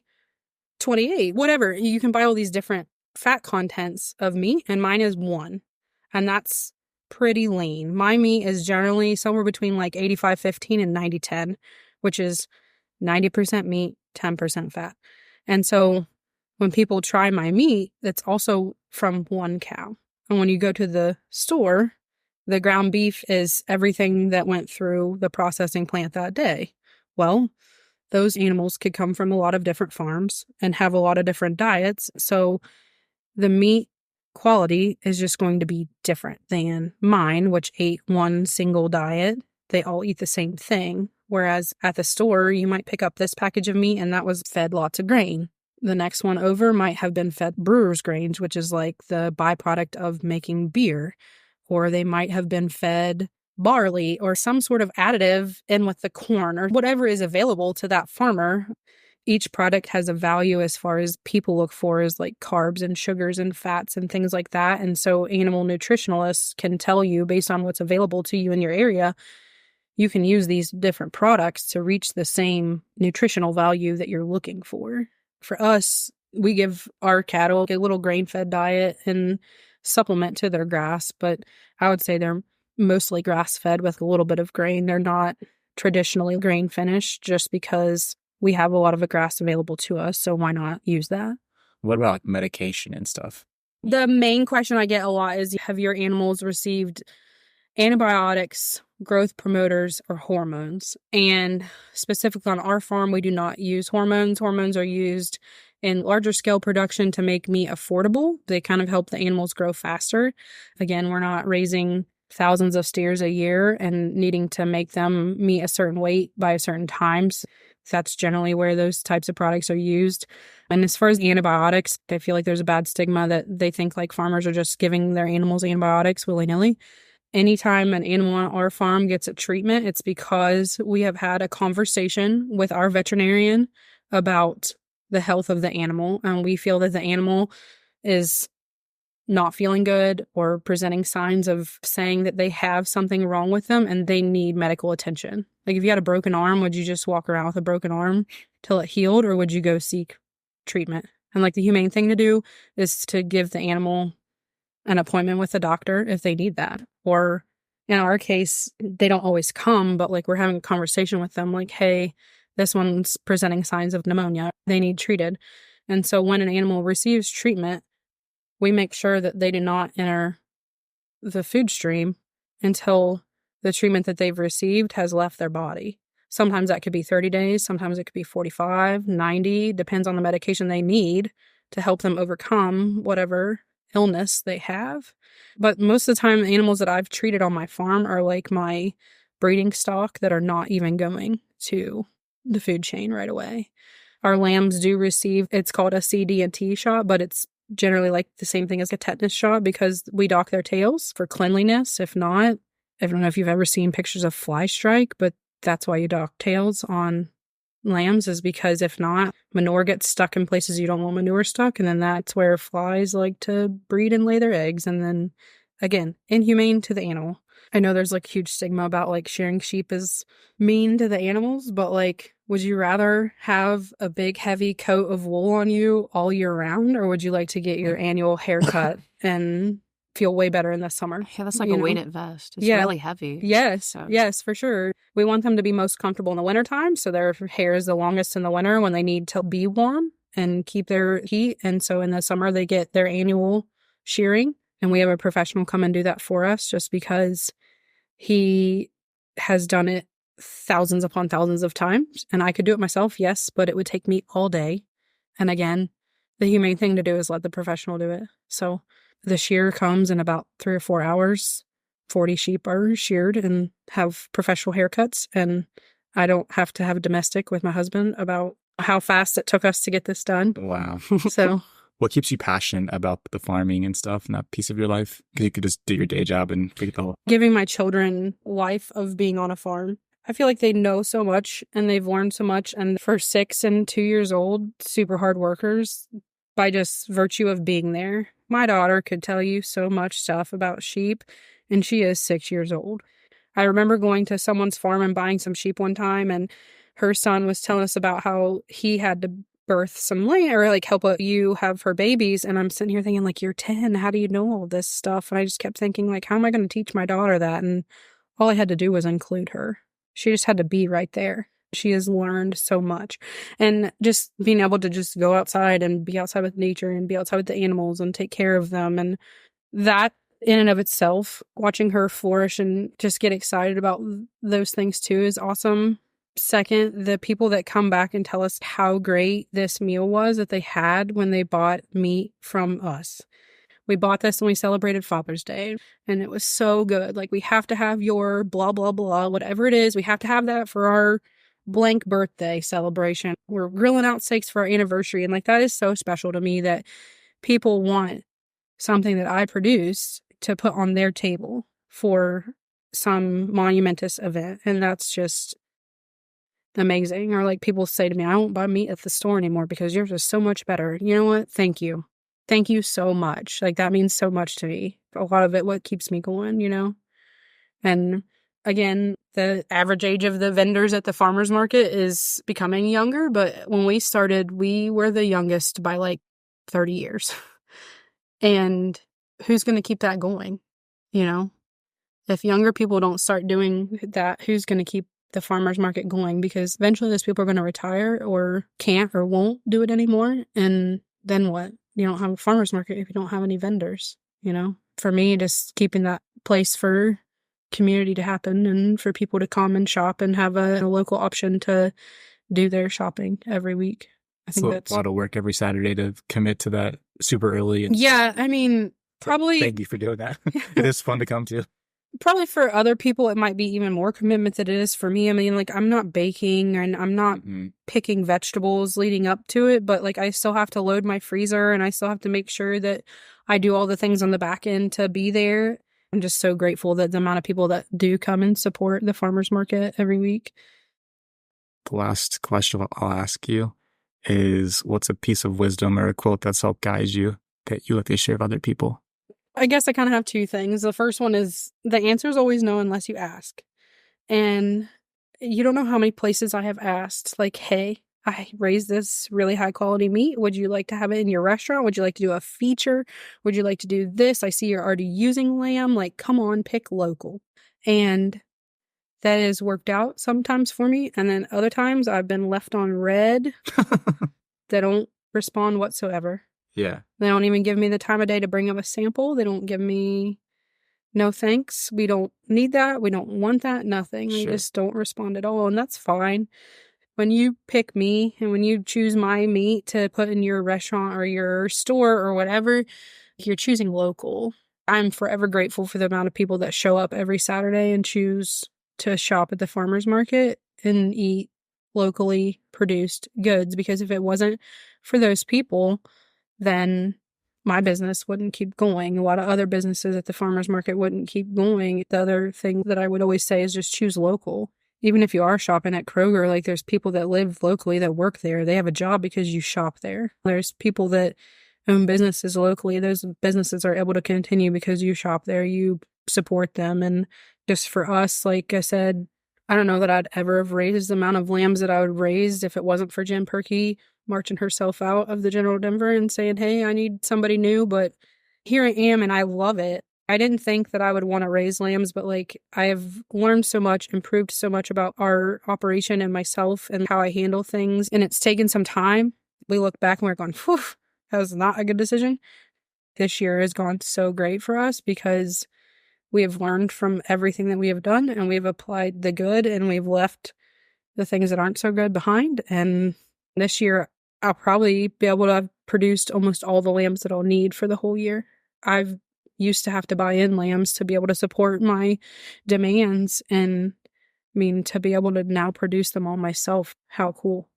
whatever. You can buy all these different fat contents of meat, and mine is 1. And that's pretty lean. My meat is generally somewhere between like 85-15 and 90-10, which is 90% meat, 10% fat. And so when people try my meat, it's also from 1 cow. And when you go to the store, the ground beef is everything that went through the processing plant that day. Well, those animals could come from a lot of different farms and have a lot of different diets. So the meat quality is just going to be different than mine, which ate 1 single diet. They all eat the same thing. Whereas at the store, you might pick up this package of meat and that was fed lots of grain. The next one over might have been fed brewer's grains, which is like the byproduct of making beer. Or they might have been fed barley or some sort of additive in with the corn or whatever is available to that farmer. Each product has a value as far as people look for is like carbs and sugars and fats and things like that. And so animal nutritionalists can tell you based on what's available to you in your area, you can use these different products to reach the same nutritional value that you're looking for. For us, we give our cattle a little grain-fed diet and supplement to their grass, but I would say they're mostly grass-fed with a little bit of grain. They're not traditionally grain-finished just because we have a lot of the grass available to us, so why not use that? What about like medication and stuff? The main question I get a lot is, have your animals received antibiotics, growth promoters, or hormones? And specifically on our farm, we do not use hormones. Hormones are used in larger scale production to make meat affordable. They kind of help the animals grow faster. Again, we're not raising thousands of steers a year and needing to make them meet a certain weight by a certain times. That's generally where those types of products are used. And as far as antibiotics, I feel like there's a bad stigma that they think like farmers are just giving their animals antibiotics willy-nilly. Anytime an animal on our farm gets a treatment, it's because we have had a conversation with our veterinarian about the health of the animal, and we feel that the animal is not feeling good or presenting signs of saying that they have something wrong with them and they need medical attention. Like if you had a broken arm, would you just walk around with a broken arm till it healed, or would you go seek treatment? And like the humane thing to do is to give the animal an appointment with a doctor if they need that. Or in our case, they don't always come, but like we're having a conversation with them like, hey, this one's presenting signs of pneumonia. They need treated. And so when an animal receives treatment, we make sure that they do not enter the food stream until the treatment that they've received has left their body. Sometimes that could be 30 days. Sometimes it could be 45, 90, depends on the medication they need to help them overcome whatever illness they have. But most of the time, the animals that I've treated on my farm are like my breeding stock that are not even going to the food chain right away. Our lambs do receive, it's called a CD&T shot, but it's generally like the same thing as a tetanus shot because we dock their tails for cleanliness. If not, I don't know if you've ever seen pictures of fly strike, but that's why you dock tails on lambs, is because if not, manure gets stuck in places you don't want manure stuck, and then that's where flies like to breed and lay their eggs, and then again, inhumane to the animal. I know there's like huge stigma about like shearing sheep is mean to the animals, but like, would you rather have a big heavy coat of wool on you all year round, or would you like to get your annual haircut and feel way better in the summer? Yeah, that's like a weighted vest. It's really heavy. Yes, yes, for sure. We want them to be most comfortable in the wintertime, so their hair is the longest in the winter when they need to be warm and keep their heat. And so in the summer, they get their annual shearing, and we have a professional come and do that for us just because he has done it thousands upon thousands of times. And I could do it myself, yes, but it would take me all day. And again, the humane thing to do is let the professional do it. So the shear comes in about 3 or 4 hours. 40 sheep are sheared and have professional haircuts. And I don't have to have a domestic with my husband about how fast it took us to get this done. Wow. So what keeps you passionate about the farming and stuff and that piece of your life? Because you could just do your day job and forget the whole... Giving my children life of being on a farm. I feel like they know so much and they've learned so much. And for 6 and 2 years old, super hard workers by just virtue of being there. My daughter could tell you so much stuff about sheep, and she is 6 years old. I remember going to someone's farm and buying some sheep one time, and her son was telling us about how he had to birth some lamb or like help you have her babies. And I'm sitting here thinking, like, you're 10. How do you know all this stuff? And I just kept thinking, like, how am I going to teach my daughter that? And all I had to do was include her. She just had to be right there. She has learned so much. And just being able to just go outside and be outside with nature and be outside with the animals and take care of them. And that in and of itself, watching her flourish and just get excited about those things too is awesome. Second, the people that come back and tell us how great this meal was that they had when they bought meat from us. We bought this when we celebrated Father's Day, and it was so good. Like, we have to have your blah, blah, blah, whatever it is. We have to have that for our blank birthday celebration. We're grilling out steaks for our anniversary. And like, that is so special to me that people want something that I produced to put on their table for some monumentous event. And that's just amazing. Or like, people say to me, I won't buy meat at the store anymore because yours is so much better. You know what? Thank you. Thank you so much. Like, that means so much to me. A lot of it, what keeps me going, you know? And again, the average age of the vendors at the farmer's market is becoming younger. But when we started, we were the youngest by like 30 years. And who's going to keep that going? You know, if younger people don't start doing that, who's going to keep the farmer's market going? Because eventually those people are going to retire or can't or won't do it anymore. And then what? You don't have a farmer's market if you don't have any vendors, you know? For me, just keeping that place for community to happen and for people to come and shop and have a local option to do their shopping every week. I think that's a lot of work every Saturday to commit to that super early. And yeah, I mean, probably... Thank you for doing that. It is fun to come to. Probably for other people, it might be even more commitment than it is for me. I mean, like, I'm not baking and I'm not picking vegetables leading up to it, but like, I still have to load my freezer and I still have to make sure that I do all the things on the back end to be there. I'm just so grateful that the amount of people that do come and support the farmer's market every week. The last question I'll ask you is, what's a piece of wisdom or a quote that's helped guide you that you like to share with other people? I guess I kind of have two things. The first one is, the answer is always no unless you ask. And you don't know how many places I have asked, like, hey, I raised this really high quality meat. Would you like to have it in your restaurant? Would you like to do a feature? Would you like to do this? I see you're already using lamb. Like, come on, pick local. And that has worked out sometimes for me. And then other times I've been left on red. They don't respond whatsoever. Yeah. They don't even give me the time of day to bring up a sample. They don't give me no thanks. We don't need that. We don't want that. Nothing. They Sure. just don't respond at all. And that's fine. When you pick me and when you choose my meat to put in your restaurant or your store or whatever, you're choosing local. I'm forever grateful for the amount of people that show up every Saturday and choose to shop at the farmer's market and eat locally produced goods, because if it wasn't for those people, then my business wouldn't keep going. A lot of other businesses at the farmer's market wouldn't keep going. The other thing that I would always say is just choose local. Even if you are shopping at Kroger, like there's people that live locally that work there. They have a job because you shop there. There's people that own businesses locally. Those businesses are able to continue because you shop there. You support them. And just for us, like I said, I don't know that I'd ever have raised the amount of lambs that I would have raised if it wasn't for Jen Perky marching herself out of the General Denver and saying, hey, I need somebody new. But here I am, and I love it. I didn't think that I would want to raise lambs, but like I have learned so much, improved so much about our operation and myself and how I handle things. And it's taken some time. We look back and we're going, whew, that was not a good decision. This year has gone so great for us because we have learned from everything that we have done, and we've applied the good, and we've left the things that aren't so good behind. And this year, I'll probably be able to have produced almost all the lambs that I'll need for the whole year. I've used to have to buy in lambs to be able to support my demands. And I mean, to be able to now produce them all myself, how cool.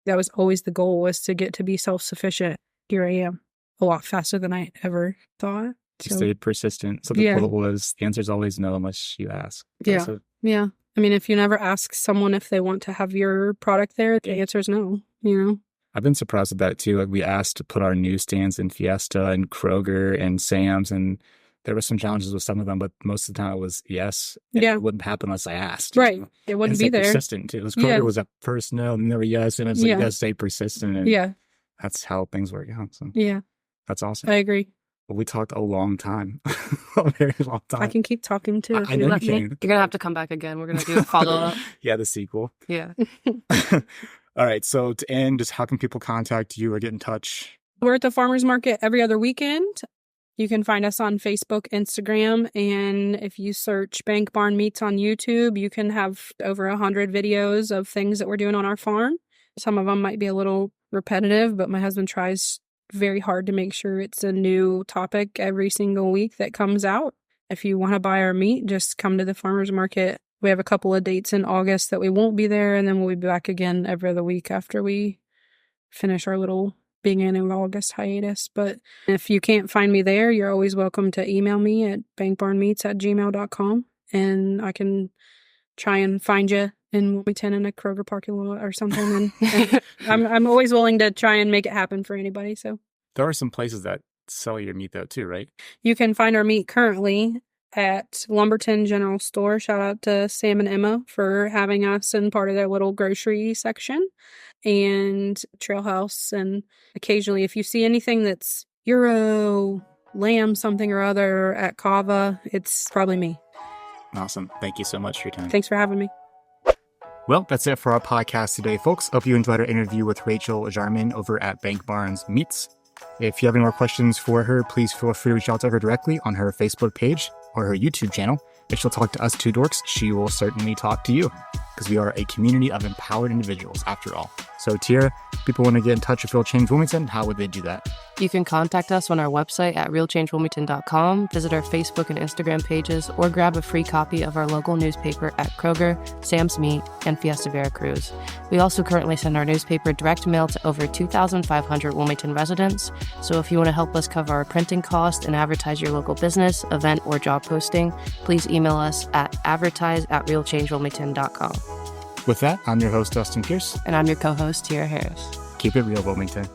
That was always the goal, was to get to be self-sufficient. Here I am, a lot faster than I ever thought. You stayed persistent. So the quote was, the answer is always no unless you ask. Yeah. Yeah. I mean, if you never ask someone if they want to have your product there, the answer is no, you know? I've been surprised at that too. Like we asked to put our newsstands in Fiesta and Kroger and Sam's, and there were some challenges with some of them, but most of the time it was yes. It wouldn't happen unless I asked. Right. It wouldn't be there. Persistent too. Kroger was at first no, and then there were yes, and it's like, you gotta stay persistent. And that's how things work out. So that's awesome. I agree. Well, we talked a long time, a very long time. I can keep talking too. I know you can. You're going to have to come back again. We're going to do a follow-up. The sequel. Yeah. All right. So to end, just how can people contact you or get in touch? We're at the farmer's market every other weekend. You can find us on Facebook, Instagram, and if you search Bank Barn Meats on YouTube, you can have over 100 videos of things that we're doing on our farm. Some of them might be a little repetitive, but my husband tries very hard to make sure it's a new topic every single week that comes out. If you want to buy our meat, just come to the farmer's market. We have a couple of dates in August that we won't be there, and then we'll be back again every other week after we finish our little beginning of August hiatus. But if you can't find me there, you're always welcome to email me at bankbarnmeats@gmail.com, and I can try and find you in Wilmington in a Kroger parking lot or something. And I'm always willing to try and make it happen for anybody. So there are some places that sell your meat though too, right? You can find our meat currently at Lumberton General Store. Shout out to Sam and Emma for having us in part of their little grocery section, and Trail House. And occasionally, if you see anything that's Euro, lamb, something or other at Kava, it's probably me. Awesome. Thank you so much for your time. Thanks for having me. Well, that's it for our podcast today, folks. Hope you enjoyed our interview with Rachel Jarman over at Bank Barns Meats. If you have any more questions for her, please feel free to reach out to her directly on her Facebook page or her YouTube channel. If she'll talk to us two dorks, she will certainly talk to you, because we are a community of empowered individuals after all. So Tira, people want to get in touch with Real Change Wilmington, how would they do that? You can contact us on our website at realchangewilmington.com, visit our Facebook and Instagram pages, or grab a free copy of our local newspaper at Kroger, Sam's Meat, and Fiesta Veracruz. We also currently send our newspaper direct mail to over 2,500 Wilmington residents, so if you want to help us cover our printing cost and advertise your local business, event, or job posting, please email us at advertise@realchangewilmington.com. With that, I'm your host, Dustin Pierce. And I'm your co-host, Tira Harris. Keep it real, Wilmington.